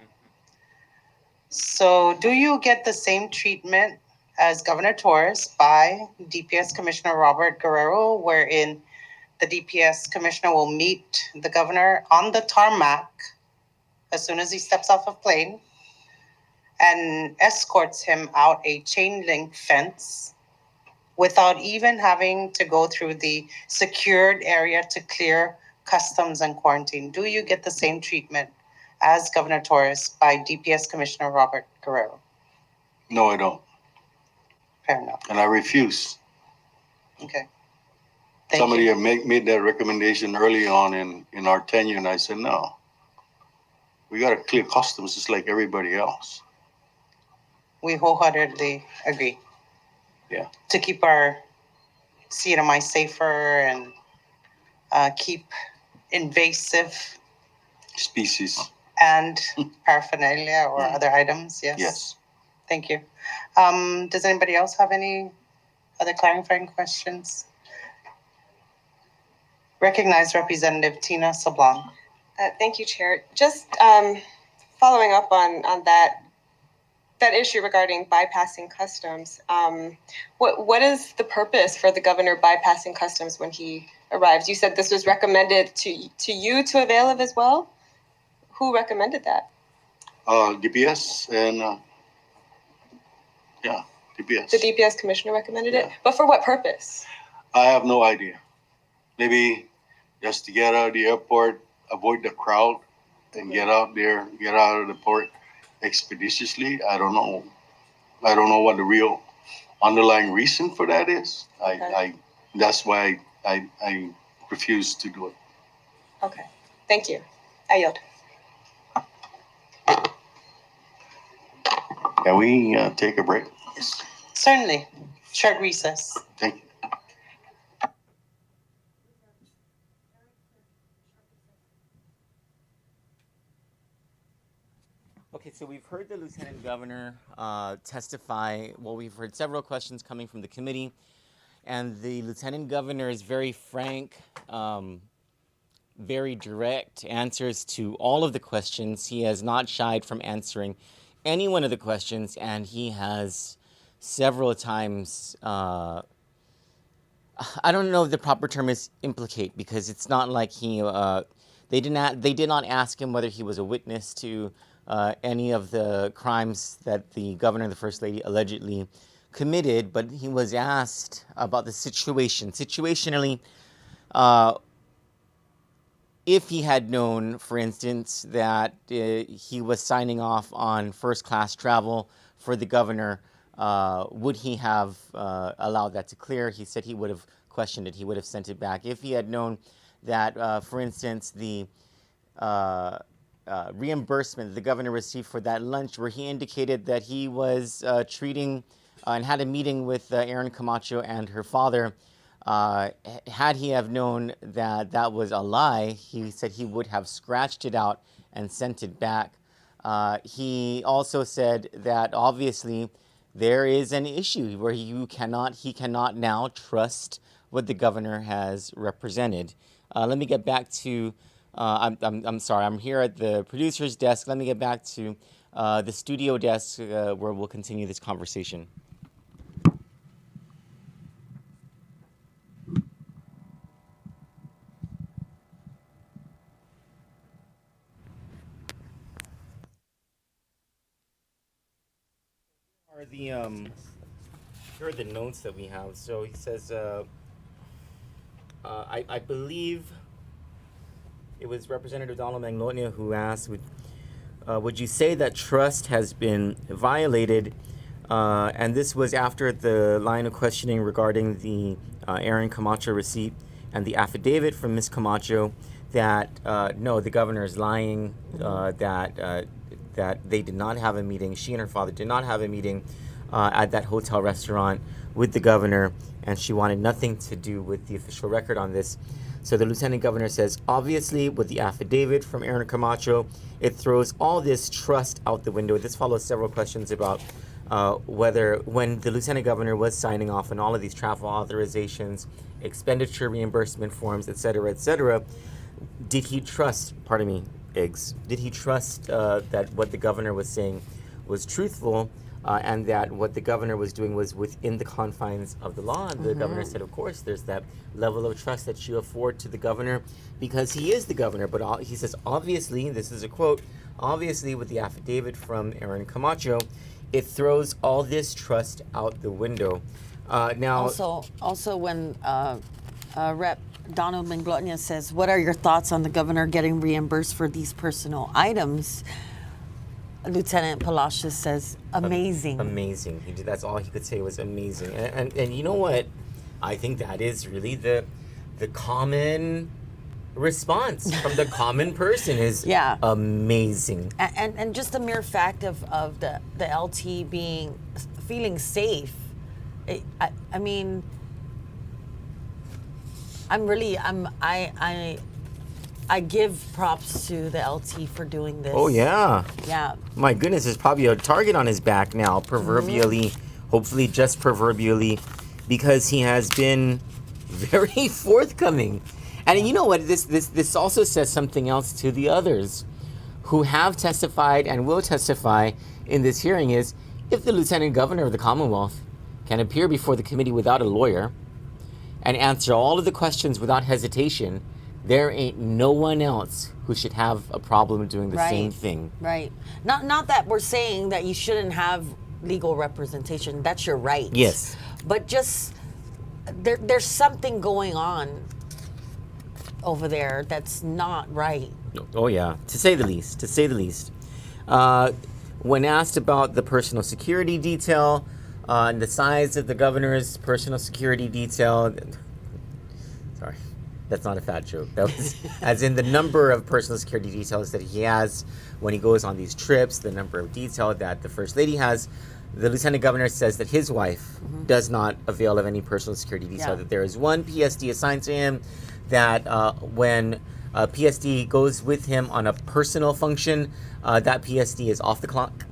So do you get the same treatment as Governor Torres by DPS Commissioner Robert Guerrero, wherein the DPS commissioner will meet the governor on the tarmac as soon as he steps off a plane and escorts him out a chain link fence without even having to go through the secured area to clear customs and quarantine? Do you get the same treatment as Governor Torres by DPS Commissioner Robert Guerrero? No, I don't. Fair enough. And I refuse. Okay. Thank Somebody you. had made that recommendation early on in our tenure, and I said, no. We got to clear customs just like everybody else. We wholeheartedly agree. Yeah. To keep our CNMI safer and keep invasive Species. and paraphernalia or other items. Yes. Yes. Thank you. Does anybody else have any other clarifying questions? Recognize Representative Tina Sablan. Thank you, Chair. Just following up on that issue regarding bypassing customs. What is the purpose for the governor bypassing customs when he arrives? You said this was recommended to you to avail of as well. Who recommended that? DPS and DPS. The DPS commissioner recommended it, Yeah. but for what purpose? I have no idea. Maybe just to get out of the airport, avoid the crowd, and get out there, get out of the port expeditiously. I don't know. I don't know what the real underlying reason for that is. Okay. That's why I refuse to do it. Okay, thank you. I yield. Can we take a break? Certainly. Short recess. Thank you. Okay, so we've heard the Lieutenant Governor testify. Well, we've heard several questions coming from the committee, and the Lieutenant Governor is very frank, very direct answers to all of the questions. He has not shied from answering any one of the questions, and he has several times, I don't know if the proper term is implicate, because it's not like they did not ask him whether he was a witness to any of the crimes that the governor and the first lady allegedly committed, but he was asked about the situation. Situationally, if he had known, for instance, that he was signing off on first-class travel for the governor, would he have allowed that to clear? He said he would have questioned it. He would have sent it back. If he had known that, for instance, the reimbursement the governor received for that lunch, where he indicated that he was treating and had a meeting with Erin Camacho and her father, had he have known that that was a lie, he said he would have scratched it out and sent it back. He also said that obviously there is an issue where he cannot now trust what the governor has represented. Let me get back to, I'm sorry, I'm here at the producer's desk. Let me get back to the studio desk where we'll continue this conversation. Here are the notes that we have. So he says, I believe it was Representative Donald Magnolia who asked, would you say that trust has been violated? And this was after the line of questioning regarding the Erin Camacho receipt and the affidavit from Ms. Camacho that no, the governor is lying, that they did not have a meeting. She and her father did not have a meeting at that hotel restaurant with the governor, and she wanted nothing to do with the official record on this. So the lieutenant governor says, obviously, with the affidavit from Erin Camacho, it throws all this trust out the window. This follows several questions about whether, when the lieutenant governor was signing off on all of these travel authorizations, expenditure reimbursement forms, et cetera, did he trust, pardon me, Iggs, did he trust that what the governor was saying was truthful, and that what the governor was doing was within the confines of the law? And the governor said, of course, there's that level of trust that you afford to the governor because he is the governor. But he says, obviously, this is a quote, obviously with the affidavit from Erin Camacho, it throws all this trust out the window. Now, also when Rep. Donald Manglotnia says, what are your thoughts on the governor getting reimbursed for these personal items? Lieutenant Palacios says, amazing. Amazing. That's all he could say was amazing. And you know what? I think that is really the common response from the common person is Yeah. amazing. And just the mere fact of the LT feeling safe. I mean, I give props to the LT for doing this. Oh yeah. Yeah. My goodness, there's probably a target on his back now, proverbially, hopefully just proverbially, because he has been very forthcoming. And you know what? This also says something else to the others who have testified and will testify in this hearing is if the Lieutenant Governor of the Commonwealth can appear before the committee without a lawyer and answer all of the questions without hesitation, there ain't no one else who should have a problem doing the same thing. Right. Not that we're saying that you shouldn't have legal representation. That's your right. Yes. But just there's something going on over there that's not right. Oh yeah, to say the least. To say the least. When asked about the personal security detail and the size of the governor's personal security detail, sorry, that's not a fat joke. That was as in the number of personal security details that he has when he goes on these trips, the number of detail that the First Lady has. The Lieutenant Governor says that his wife does not avail of any personal security detail, Yeah. that there is one PSD assigned to him, that when PSD goes with him on a personal function, that PSD is off the clock.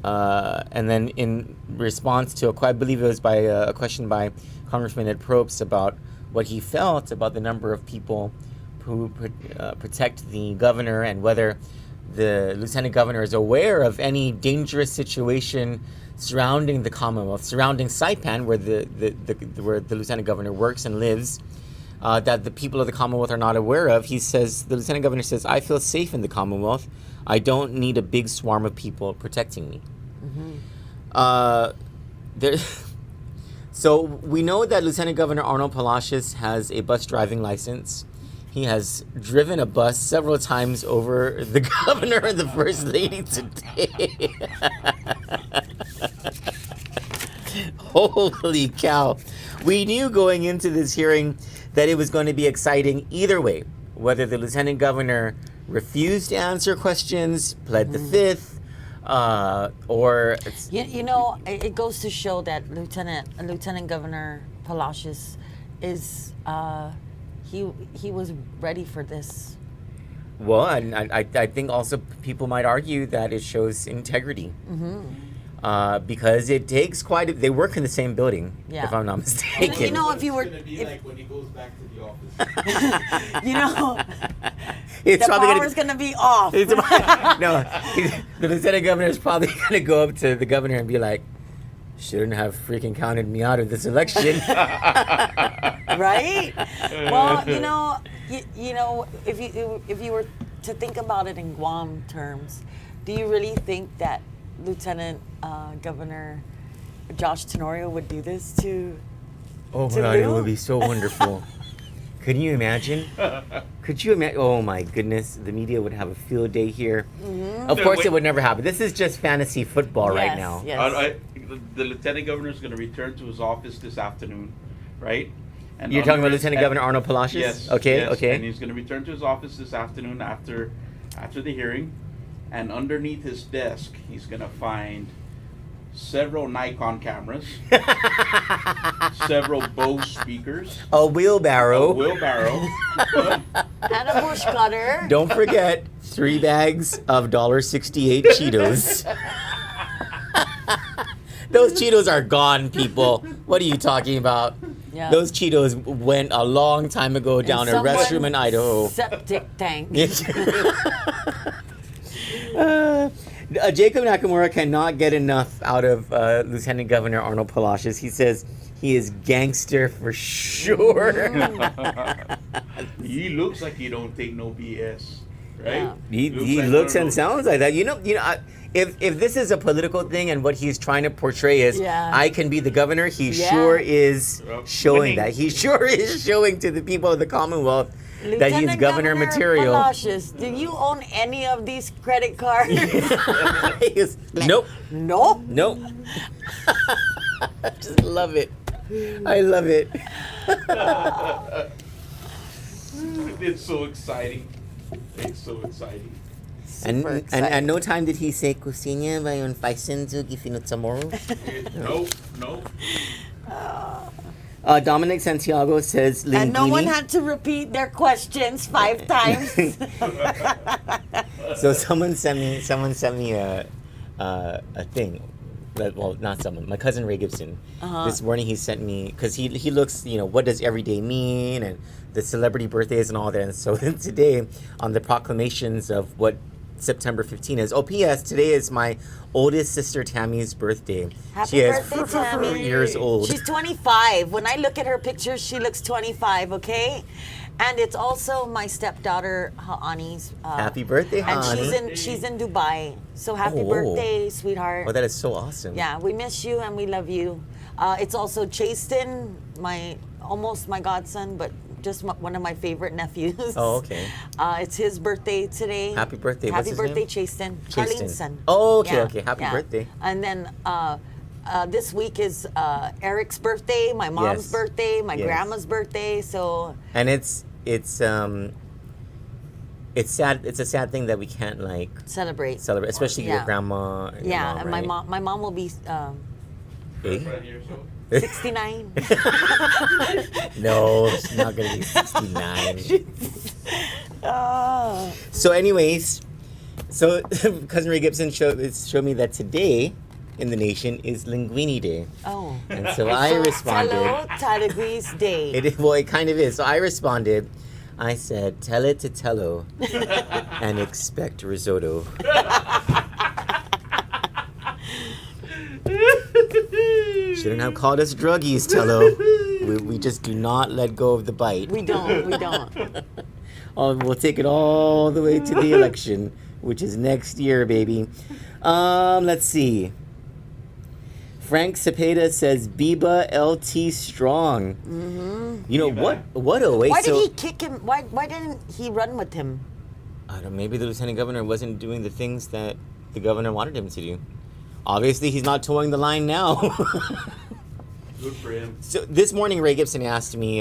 And then in response to I believe it was by a question by Congressman Ed Probst about what he felt about the number of people who protect the governor and whether the Lieutenant Governor is aware of any dangerous situation surrounding the Commonwealth, surrounding Saipan, where the Lieutenant Governor works and lives, that the people of the Commonwealth are not aware of. He says, the Lieutenant Governor says, I feel safe in the Commonwealth. I don't need a big swarm of people protecting me. So we know that Lieutenant Governor Arnold Palacios has a bus driving license. He has driven a bus several times over the governor and the First Lady today. Holy cow. We knew going into this hearing that it was going to be exciting either way, whether the Lieutenant Governor refused to answer questions, pled the fifth, or... You know, it goes to show that Lieutenant Governor Palacios is... He was ready for this. Well, and I think also people might argue that it shows integrity. Because it takes they work in the same building, Yeah. if I'm not mistaken. You know, if you were... It's gonna be like when he goes back to the office. You know, It's the probably power's going to be off. The Lieutenant Governor is probably going to go up to the governor and be like, shouldn't have freaking counted me out of this election. Right? Well, you know, if you were to think about it in Guam terms, do you really think that Lieutenant Governor Josh Tenorio would do this to? Oh my To God, it Lou? would be so wonderful. Can you imagine? Could you imagine? Oh my goodness, the media would have a field day here. Of course, it would never happen. This is just fantasy football right Yes, now. yes. The lieutenant governor is going to return to his office this afternoon, right? And You're talking about under- Lieutenant Governor Arnold Palacios? Yes. Okay, yes, okay. And he's going to return to his office this afternoon after the hearing, and underneath his desk, he's going to find several Nikon cameras, several Bose speakers, A wheelbarrow. a wheelbarrow. And a bush cutter. Don't forget 3 bags of $1.68 Cheetos. Those Cheetos are gone, people. What are you talking about? Yeah. Those Cheetos went a long time ago down a restroom in someone's Idaho. Septic tank. Jacob Nakamura cannot get enough out of Lieutenant Governor Arnold Palacios. He says he is gangster for sure. He looks like he don't take no BS, right? Yeah. He like looks one of and those- sounds like that. If this is a political thing and what he's trying to portray is, Yeah. I can be the governor, he Yeah. sure is Yep. showing Winning. that. He sure is showing to the people of the Commonwealth that he's Lieutenant governor material. Palacios, do you own any of these credit cards? He goes, nope, Nope. nope. I just love it. I love it. It's so exciting. It's so exciting. And Super at exciting. no time did he say, Kusinya ba yung paisen to gifino tomorrow? Nope, nope. Dominic Santiago says, And no one linguini. had to repeat their questions 5 times. So someone sent me a thing. Well, not someone. My cousin Ray Gibson. This morning he sent me, because he looks, what does every day mean, and the celebrity birthdays and all that. And so today, on the proclamations of what September 15 is. Oh, P.S. Today is my oldest sister Tammy's birthday. Happy She is birthday, Tammy. 3 years old. She's 25. When I look at her pictures, she looks 25, okay? And it's also my stepdaughter, Ha'ani's. Happy birthday, And honey. she's in Dubai. So happy Oh. birthday, sweetheart. Oh, that is so awesome. Yeah, we miss you and we love you. It's also Chasten, almost my godson, but just one of my favorite nephews. Oh, okay. It's his birthday today. Happy birthday. Happy What's his birthday, name? Chasten. Chasten. Carlene's son. Oh, okay. Happy birthday. And then this week is Eric's birthday, my mom's Yes. birthday, my Yes. grandma's birthday. So And it's sad. It's a sad thing that we can't celebrate. especially your Yeah. grandma. And your Yeah, mom, and right? my mom will be Eh? 69. No, she's not gonna be 69. Oh. So, anyways, cousin Ray Gibson showed me that today in the nation is Linguini Day, Oh. and so I responded. Hello, Tadagwi's Day. It kind of is. So I responded. I said, "Tell it to Tello, and expect risotto." Shouldn't have called us druggies, Tello. We just do not let go of the bite. We don't. Oh, we'll take it all the way to the election, which is next year, baby. Let's see. Frank Cepeda says Biba LT strong. Mm-hmm. You know what a way. Why did he kick him? Why didn't he run with him? I don't know, maybe the lieutenant governor wasn't doing the things that the governor wanted him to do. Obviously, he's not towing the line now. Good for him. So this morning, Ray Gibson asked me,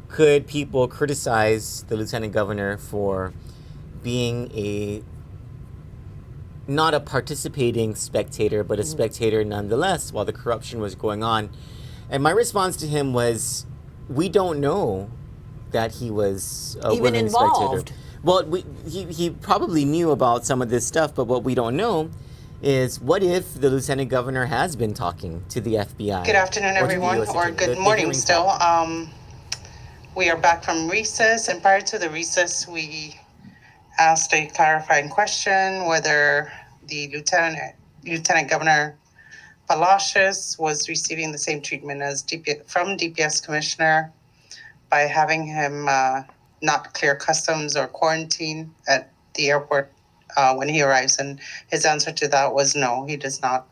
could people criticize the lieutenant governor for being not a participating spectator, but a spectator nonetheless while the corruption was going on? And my response to him was, we don't know that he was a Even willing involved. spectator. Well, he probably knew about some of this stuff, but what we don't know is what if the lieutenant governor has been talking to the FBI? Good afternoon, or to the everyone, US or attorney, good the morning hearing still. talk. We are back from recess, and prior to the recess, we asked a clarifying question whether the Lieutenant Governor Palacios was receiving the same treatment as from DPS Commissioner by having him not clear customs or quarantine at the airport when he arrives. And his answer to that was no, he does not.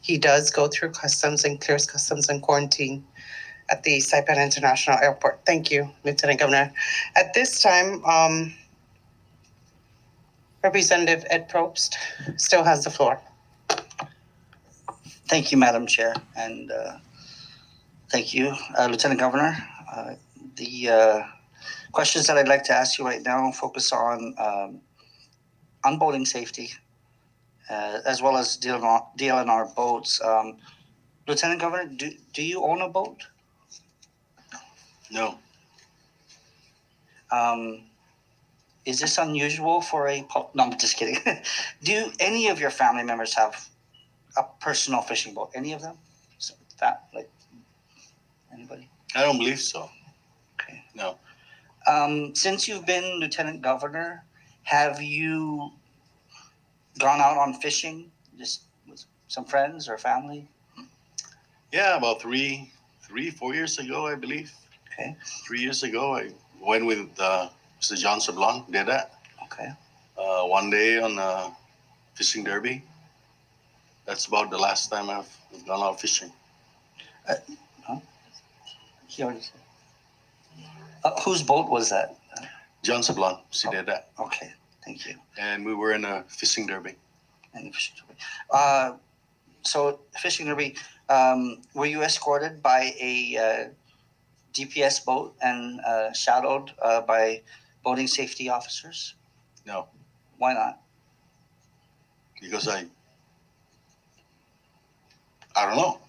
He does go through customs and clears customs and quarantine at the Saipan International Airport. Thank you, Lieutenant Governor. At this time, Representative Ed Probst still has the floor. Thank you, Madam Chair, and thank you, Lieutenant Governor. The questions that I'd like to ask you right now focus on boating safety, as well as DLNR boats. Lieutenant Governor, do you own a boat? No. Is this unusual for no, I'm just kidding. Do any of your family members have a personal fishing boat? Any of them? Anybody? I don't believe so. Okay. No. Since you've been Lieutenant Governor, have you gone out on fishing just with some friends or family? Yeah, about 4 years ago, I believe. Okay. 3 years ago, I went with Mr. John Sablon, did that. Okay. One day on a fishing derby. That's about the last time I've gone out fishing. He already said. Whose boat was that? John Sablon, she did that. Okay, thank you. And we were in a fishing derby. And the fishing derby. So fishing derby, were you escorted by a DPS boat and shadowed by boating safety officers? No, Why not? because I don't know.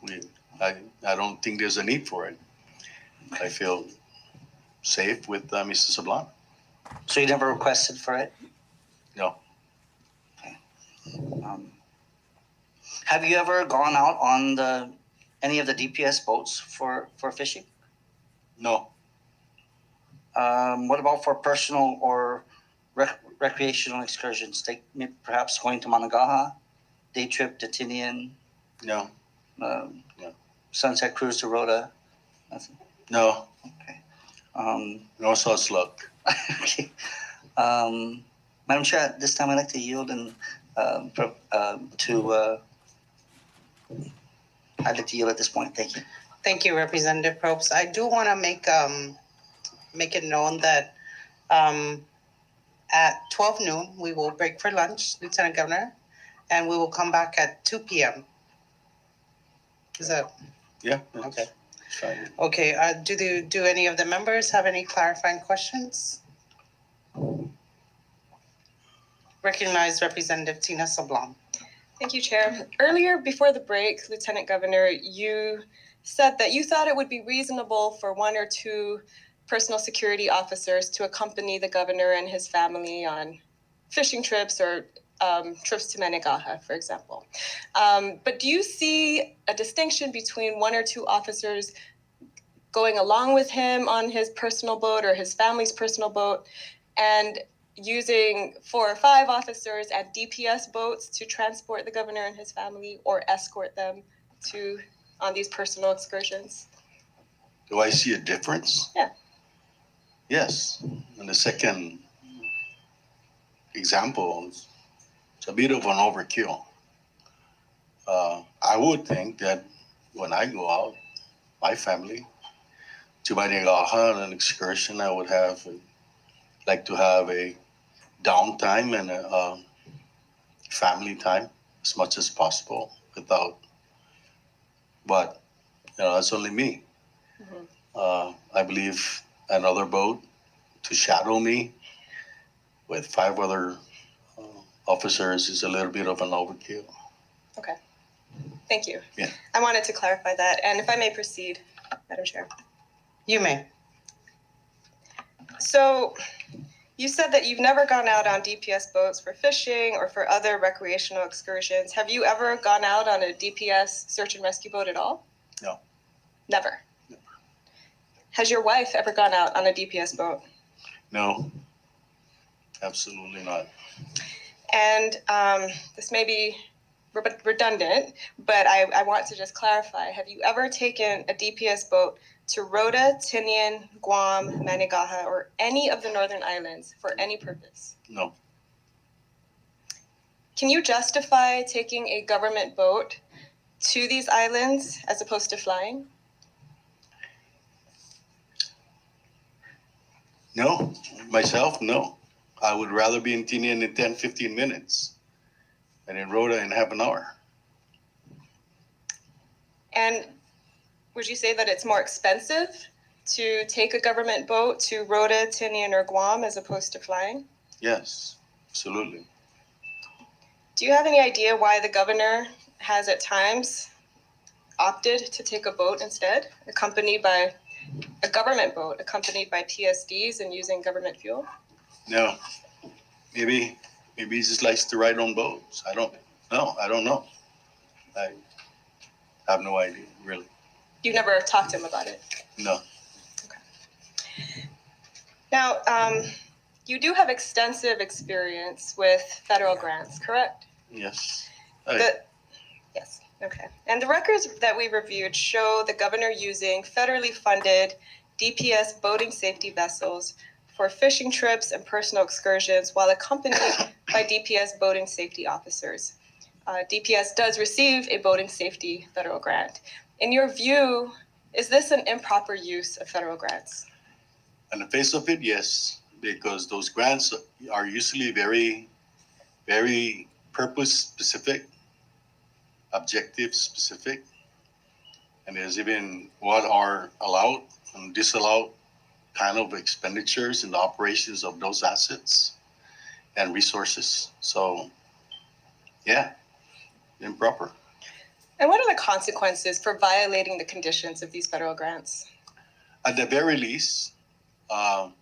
I don't think there's a need for it. I feel safe with Mr. Sablon. So you never requested for it? No. Have you ever gone out on any of the DPS boats for fishing? No. What about for personal or recreational excursions? Perhaps going to Managaha, day trip to Tinian, No. no. Sunset cruise to Rhoda? Nothing. No. Okay. No such luck. Okay. Madam Chair, at this time I'd like to yield and I'd like to yield at this point. Thank you. Thank you, Representative Probst. I do want to make it known that at 12 noon, we will break for lunch, Lieutenant Governor, and we will come back at 2 p.m. Is that Yeah. okay? It's fine. Okay. Do any of the members have any clarifying questions? Recognize Representative Tina Sablon. Thank you, Chair. Earlier, before the break, Lieutenant Governor, you said that you thought it would be reasonable for 1 or 2 personal security officers to accompany the governor and his family on fishing trips or trips to Managaha, for example. But do you see a distinction between 1 or 2 officers going along with him on his personal boat or his family's personal boat and using 4 or 5 officers at DPS boats to transport the governor and his family or escort them on these personal excursions? Do I see a difference? Yeah. Yes. And the second example, it's a bit of an overkill. I would think that when I go out, my family, to Managaha on an excursion, I would like to have a downtime and a family time as much as possible but that's only me. Mm-hmm. I believe another boat to shadow me with 5 other officers is a little bit of an overkill. Okay. Thank you. Yeah. I wanted to clarify that. And if I may proceed, Madam Chair. You may. So you said that you've never gone out on DPS boats for fishing or for other recreational excursions. Have you ever gone out on a DPS search and rescue boat at all? No. Never? Never. Has your wife ever gone out on a DPS boat? No. Absolutely not. And this may be redundant, but I want to just clarify. Have you ever taken a DPS boat to Rhoda, Tinian, Guam, Managaha, or any of the Northern Islands for any purpose? No. Can you justify taking a government boat to these islands as opposed to flying? No. Myself, no. I would rather be in Tinian in 10, 15 minutes than in Rhoda in half an hour. And would you say that it's more expensive to take a government boat to Rhoda, Tinian, or Guam as opposed to flying? Yes, absolutely. Do you have any idea why the governor has at times opted to take a boat instead, accompanied by a government boat, accompanied by PSDs and using government fuel? No. Maybe he just likes to ride on boats. I don't know. I have no idea, really. You never talked to him about it? No. Okay. Now, you do have extensive experience with federal grants, correct? Yes. Yes, okay. And the records that we reviewed show the governor using federally funded DPS boating safety vessels for fishing trips and personal excursions while accompanied by DPS boating safety officers. DPS does receive a boating safety federal grant. In your view, is this an improper use of federal grants? On the face of it, yes, because those grants are usually very, very purpose specific, objective specific, and there's even what are allowed and disallowed kind of expenditures in the operations of those assets and resources. So, yeah, improper. And what are the consequences for violating the conditions of these federal grants? At the very least, the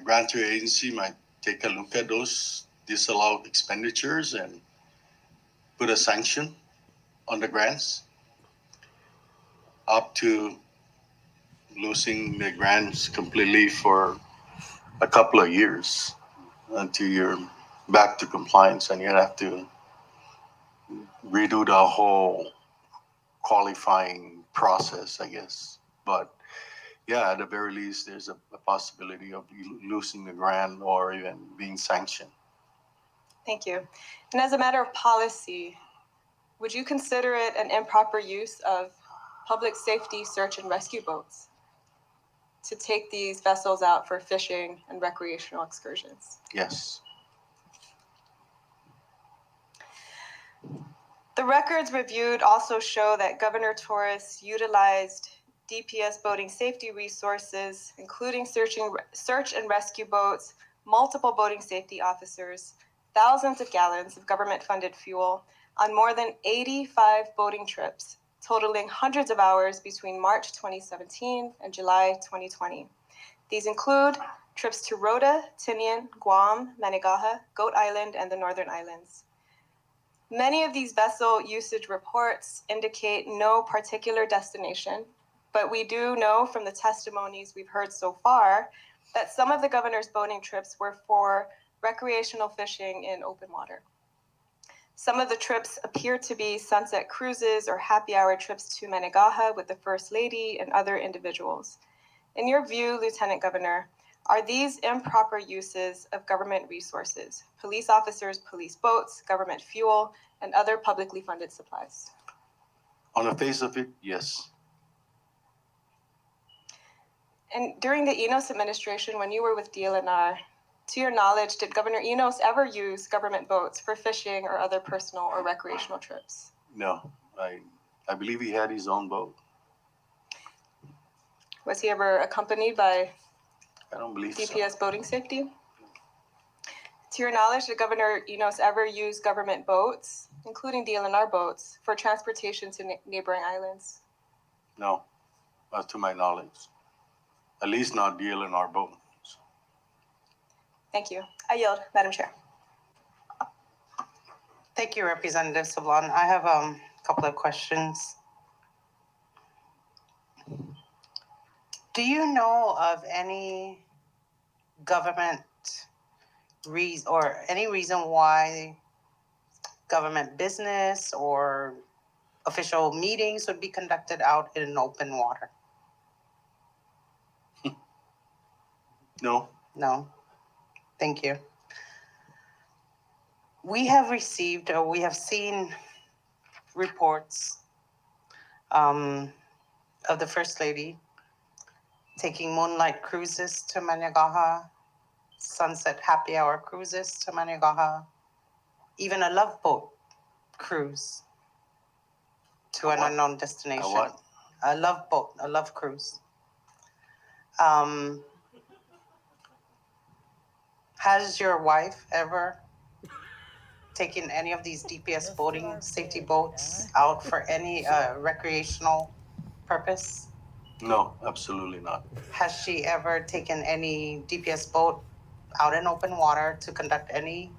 grantor agency might take a look at those disallowed expenditures and put a sanction on the grants up to losing the grants completely for a couple of years until you're back to compliance and you have to redo the whole qualifying process, I guess. But yeah, at the very least, there's a possibility of you losing the grant or even being sanctioned. Thank you. And as a matter of policy, would you consider it an improper use of public safety search and rescue boats to take these vessels out for fishing and recreational excursions? Yes. The records reviewed also show that Governor Torres utilized DPS boating safety resources, including search and rescue boats, multiple boating safety officers, thousands of gallons of government-funded fuel on more than 85 boating trips, totaling hundreds of hours between March 2017 and July 2020. These include trips to Rota, Tinian, Guam, Managaha, Goat Island, and the Northern Islands. Many of these vessel usage reports indicate no particular destination, but we do know from the testimonies we've heard so far that some of the governor's boating trips were for recreational fishing in open water. Some of the trips appear to be sunset cruises or happy hour trips to Managaha with the First Lady and other individuals. In your view, Lieutenant Governor, are these improper uses of government resources, police officers, police boats, government fuel, and other publicly funded supplies? On the face of it, yes. And during the Enos administration, when you were with DLNR, to your knowledge, did Governor Enos ever use government boats for fishing or other personal or recreational trips? No, I believe he had his own boat. Was he ever accompanied by I don't believe DPS so. boating safety? To your knowledge, did Governor Enos ever use government boats, including DLNR boats, for transportation to neighboring islands? No, not to my knowledge. At least not DLNR boat. Thank you. I yield, Madam Chair. Thank you, Representative Sablon. I have a couple of questions. Do you know of any government reason or any reason why government business or official meetings would be conducted out in open water? No. No. Thank you. We have received or we have seen reports of the First Lady taking moonlight cruises to Managaha, sunset happy hour cruises to Managaha, even a love boat cruise to an unknown destination. A what? A love boat, a love cruise. Has your wife ever taken any of these DPS boating safety boats out for any recreational purpose? No, absolutely not. Has she ever taken any DPS boat out in open water to conduct any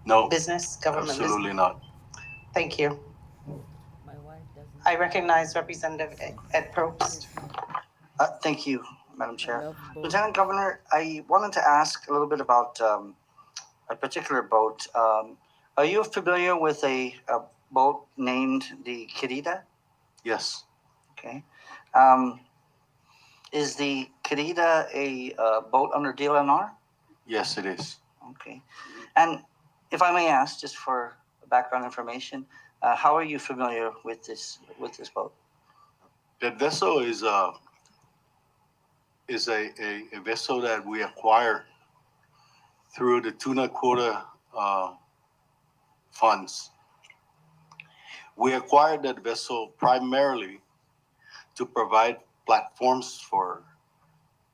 No, business, government absolutely business? not. Thank you. My wife doesn't. I recognize Representative Ed Probst. Thank you, Madam Chair. love boats. Lieutenant Governor, I wanted to ask a little bit about a particular boat. Are you familiar with a boat named the Querida? Yes. Okay. Is the Querida a boat under DLNR? Yes, it is. Okay. And if I may ask, just for background information, how are you familiar with this boat? That vessel is is a vessel that we acquired through the tuna quota funds. We acquired that vessel primarily to provide platforms for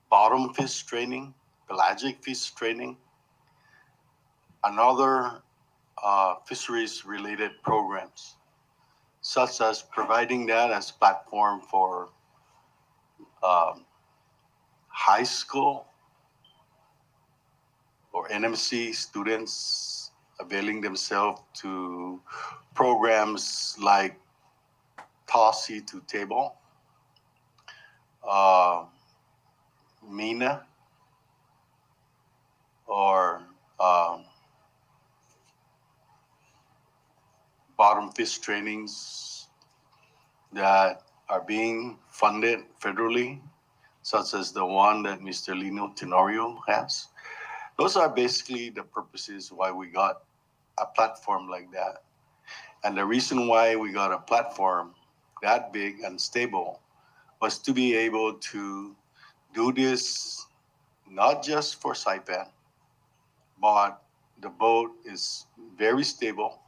bottom fish training, pelagic fish training, and other fisheries-related programs, such as providing that as platform for high school or NMC students availing themselves to programs like TOSI to table, MENA, or bottom fish trainings that are being funded federally, such as the one that Mr. Lino Tenorio has. Those are basically the purposes why we got a platform like that. And the reason why we got a platform that big and stable was to be able to do this not just for Saipan, but the boat is very stable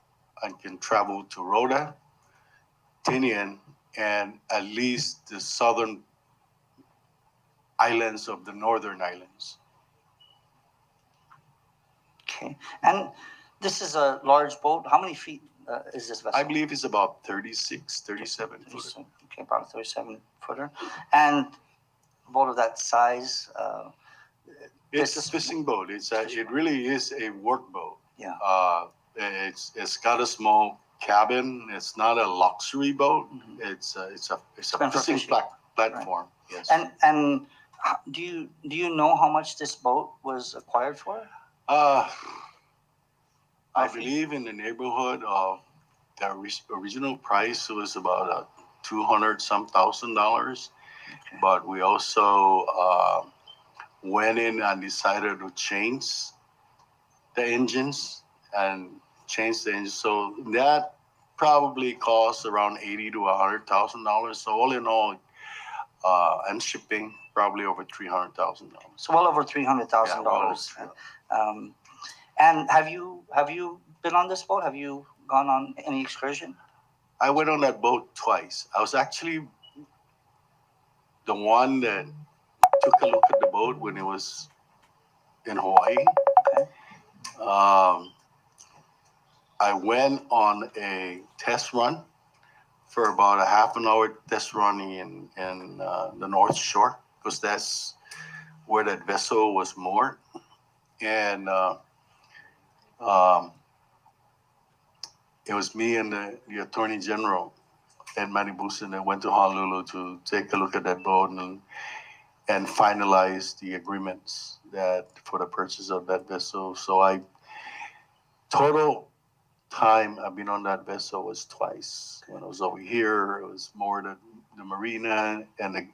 and can travel to Rota, Tinian, and at least the southern islands of the northern islands. Okay. And this is a large boat. How many feet is this vessel? I believe it's about 36, 37 foot. Okay, about a 37 footer. And a boat of that size. It's a fishing boat. It really is a work boat. Yeah. It's got a small cabin. It's not a luxury boat. Mm-hmm. It's a fishing platform. Right. Yes. And do you know how much this boat was acquired for? I believe in the neighborhood of the original price was about $200,000. Okay. But we also went in and decided to change the engines and change the engines. So that probably cost around $80,000 to $100,000. So all in all, and shipping probably over $300,000. So well over $300,000. Yeah, and have you been on this boat? Have you gone on any excursion? I went on that boat twice. I was actually the one that took a look at the boat when it was in Hawaii. Okay. I went on a test run for about a half an hour test run in the North Shore, because that's where that vessel was moored. And it was me and the Attorney General, Ed Manibusan, that went to Honolulu to take a look at that boat and finalize the agreements that for the purchase of that vessel. So total time I've been on that vessel was twice. When I was over here, it was more the marina, and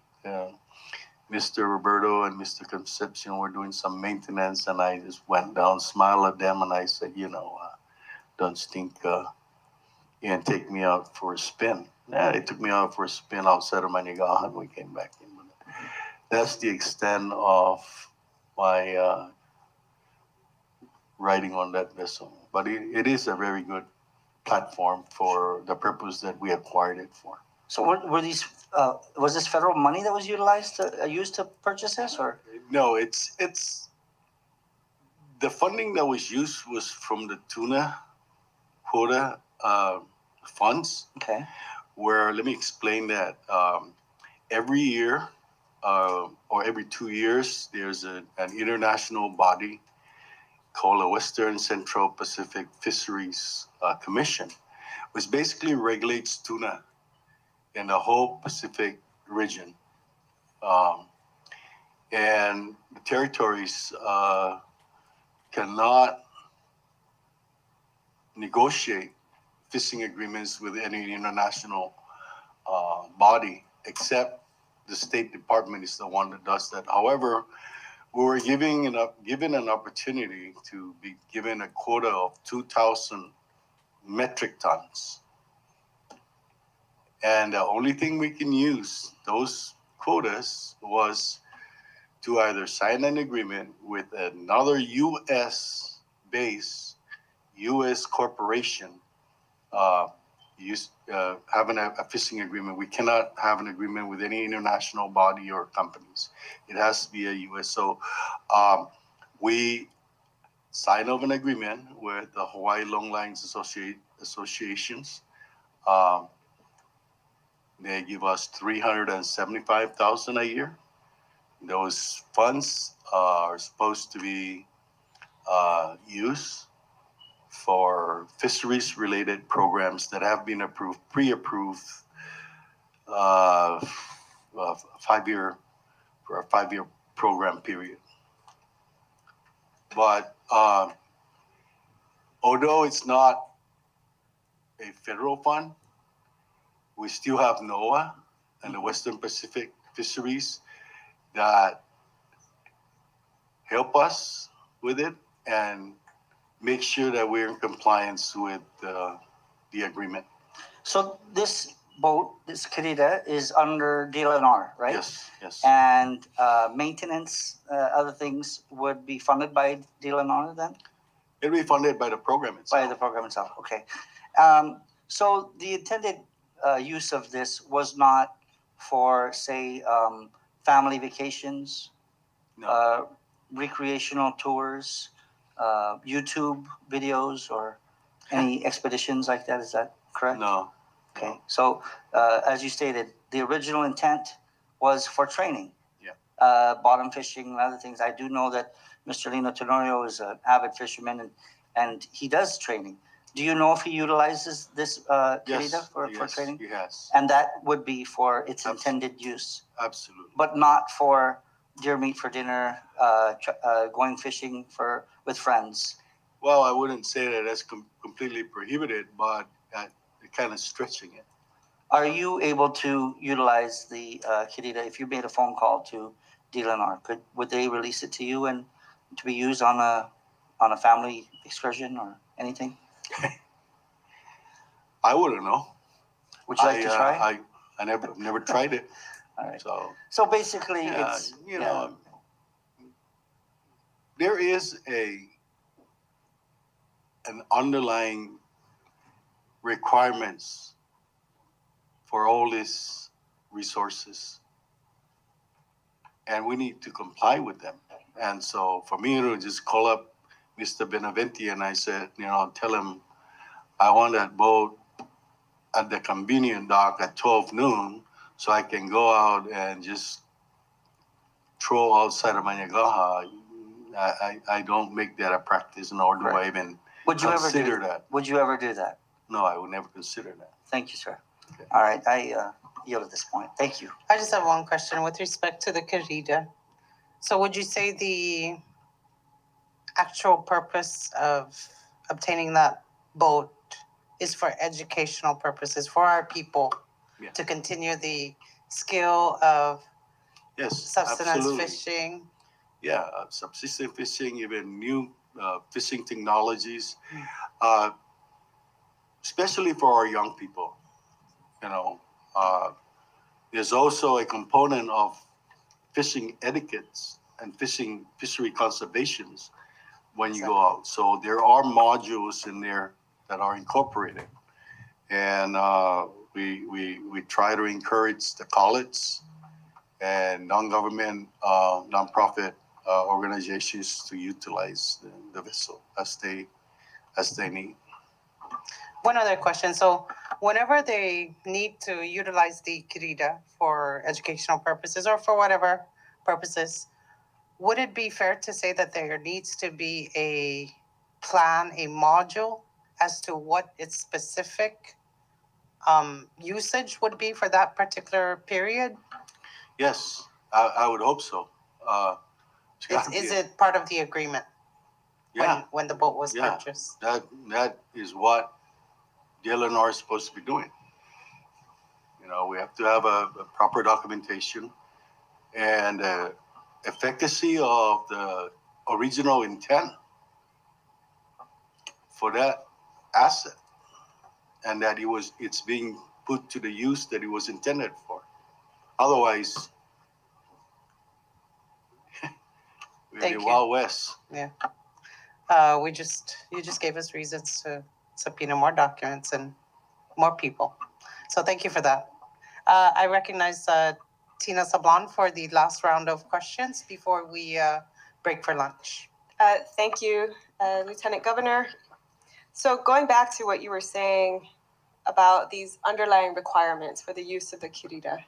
Mr. Roberto and Mr. Concepcion were doing some maintenance, and I just went down, smiled at them, and I said, don't stink, and take me out for a spin. Yeah, they took me out for a spin outside of Manigaha, and we came back in. That's the extent of my riding on that vessel. But it is a very good platform for the purpose that we acquired it for. So were these was this federal money that was used to purchase this, or? No, it's the funding that was used was from the tuna quota funds. Okay. Where, let me explain that. Every year or every 2 years, there's an international body called the Western Central Pacific Fisheries Commission, which basically regulates tuna in the whole Pacific region. And the territories cannot negotiate fishing agreements with any international body, except the State Department is the one that does that. However, we were given an opportunity to be given a quota of 2,000 metric tons. And the only thing we can use those quotas was to either sign an agreement with another U.S. based U.S. corporation, having a fishing agreement. We cannot have an agreement with any international body or companies. It has to be a U.S. So we sign of an agreement with the Hawaii Long Lines Associations. They give us $375,000 a year. Those funds are supposed to be used for fisheries-related programs that have been pre-approved, for a 5-year program period. But although it's not a federal fund, we still have NOAA and the Western Pacific Fisheries that help us with it and make sure that we're in compliance with the agreement. So this boat, this Querida, is under DLNR, right? Yes, yes. And maintenance, other things would be funded by DLNR then? It'll be funded by the program itself. By the program itself, okay. So the intended use of this was not for, say, family vacations, No, recreational tours, YouTube videos, or any expeditions like that. Is that correct? no. Okay. So, as you stated, the original intent was for training. Yeah. Bottom fishing and other things. I do know that Mr. Lino Tenorio is an avid fisherman and he does training. Do you know if he utilizes this Querida for training? Yes, And that would be for its Absolutely. intended use, absolutely. but not for deer meat for dinner, going fishing with friends. Well, I wouldn't say that that's completely prohibited, but kind of stretching it. Are you able to utilize the Querida if you made a phone call to DLNR? Would they release it to you and to be used on a family excursion or anything? I wouldn't know. Would you like to try? I never tried it. All right. So basically, yeah, it's there is an underlying requirements for all these resources, and we need to comply with them. And so for me to just call up Mr. Benaventi and I said, tell him I want that boat at the convenient dock at 12 noon so I can go out and just throw outside of Managaha. I don't make that a practice, nor do I even consider that. Would you ever do that? No, I would never consider that. Thank you, sir. Okay. All right, I yield at this point. Thank you. I just have one question with respect to the Querida. So would you say the actual purpose of obtaining that boat is for educational purposes, for our people Yeah. to continue the skill of Yes, subsistence absolutely. fishing? Yeah, subsistence fishing, even new fishing technologies, especially for our young people. There's also a component of fishing etiquettes and fishery conservations when you go out. So there are modules in there that are incorporated, and we try to encourage the colleges and non-government nonprofit organizations to utilize the vessel as they need. One other question. So whenever they need to utilize the Querida for educational purposes or for whatever purposes, would it be fair to say that there needs to be a plan, a module as to what its specific usage would be for that particular period? Yes, I would hope so. Is it part of the agreement? Yeah, When the boat was Yeah. purchased? that is what DLNR is supposed to be doing. We have to have a proper documentation and efficacy of the original intent for that asset, and that it's being put to the use that it was intended for. Otherwise, We're Thank the you. Wild West. Yeah. You just gave us reasons to subpoena more documents and more people. So thank you for that. I recognize Tina Sablon for the last round of questions before we break for lunch. Thank you, Lieutenant Governor. So going back to what you were saying about these underlying requirements for the use of the Querida,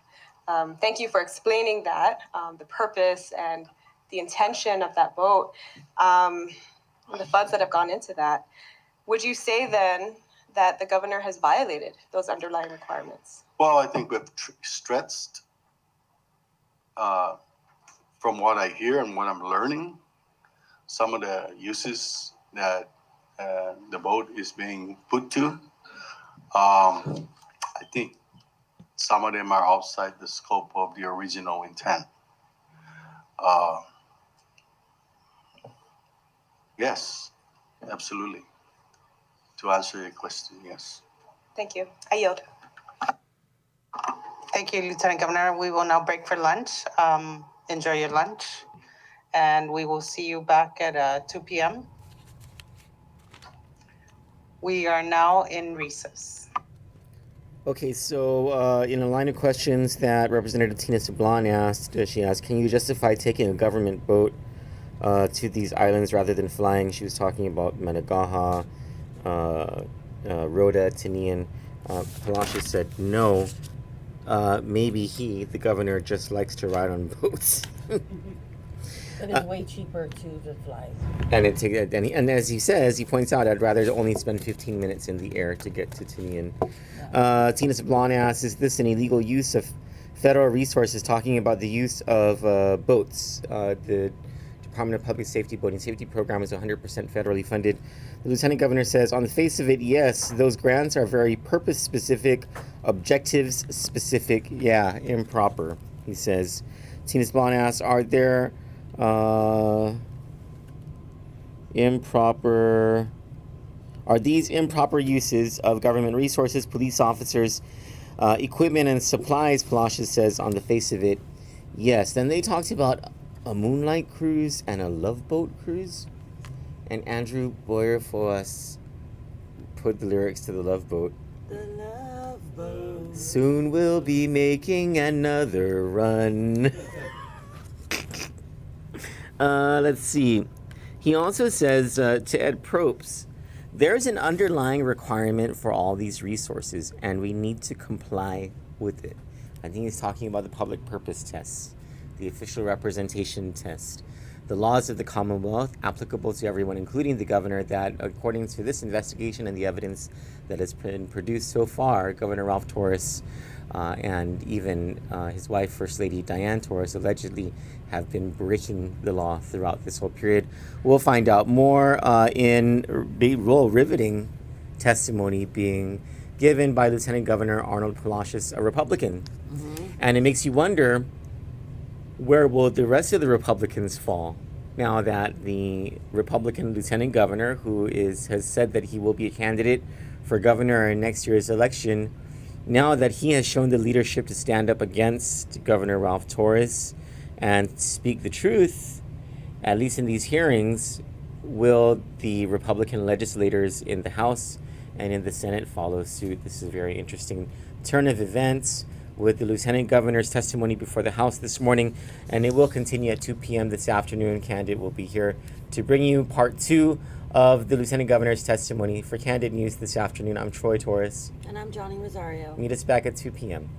thank you for explaining that, the purpose and the intention of that boat, and the funds that have gone into that. Would you say then that the governor has violated those underlying requirements? Well, I think we've stretched, from what I hear and what I'm learning, some of the uses that the boat is being put to. I think some of them are outside the scope of the original intent. Yes, absolutely. To answer your question, yes. Thank you. I yield. Thank you, Lieutenant Governor. We will now break for lunch. Enjoy your lunch. And we will see you back at 2 p.m. We are now in recess. Okay, so in a line of questions that Representative Tina Sablon asked, she asked, can you justify taking a government boat to these islands rather than flying? She was talking about Managaha, Rhoda, Tinian. Palacios said no. Maybe the governor, just likes to ride on boats. It is way cheaper to fly. And as he says, he points out, I'd rather only spend 15 minutes in the air to get to Tinian. Tina Sablon asks, is this an illegal use of federal resources? Talking about the use of boats. The Department of Public Safety Boating Safety Program is 100% federally funded. The Lieutenant Governor says, on the face of it, yes, those grants are very purpose-specific, objectives-specific. Yeah, improper, he says. Tina Sablon asks, are there are these improper uses of government resources, police officers, equipment and supplies? Palacios says, on the face of it, yes. Then they talked about a moonlight cruise and a love boat cruise. And Andrew Boyer for us put the lyrics to the love boat. The love boat. Soon we'll be making another run. Let's see. He also says to Ed Propes, there's an underlying requirement for all these resources, and we need to comply with it. I think he's talking about the public purpose test, the official representation test, the laws of the Commonwealth applicable to everyone, including the governor, that according to this investigation and the evidence that has been produced so far, Governor Ralph Torres and even his wife, First Lady Diane Torres, allegedly have been breaking the law throughout this whole period. We'll find out more in riveting testimony being given by Lieutenant Governor Arnold Palacios, a Republican. Mm-hmm. And it makes you wonder, where will the rest of the Republicans fall now that the Republican Lieutenant Governor, who has said that he will be a candidate for governor in next year's election, now that he has shown the leadership to stand up against Governor Ralph Torres and speak the truth, at least in these hearings, will the Republican legislators in the House and in the Senate follow suit? This is a very interesting turn of events with the Lieutenant Governor's testimony before the House this morning, and it will continue at 2 p.m. this afternoon. Kandit will be here to bring you part 2 of the Lieutenant Governor's testimony. For Kandit News this afternoon, I'm Troy Torres. And I'm Johnny Rosario. Meet us back at 2 p.m.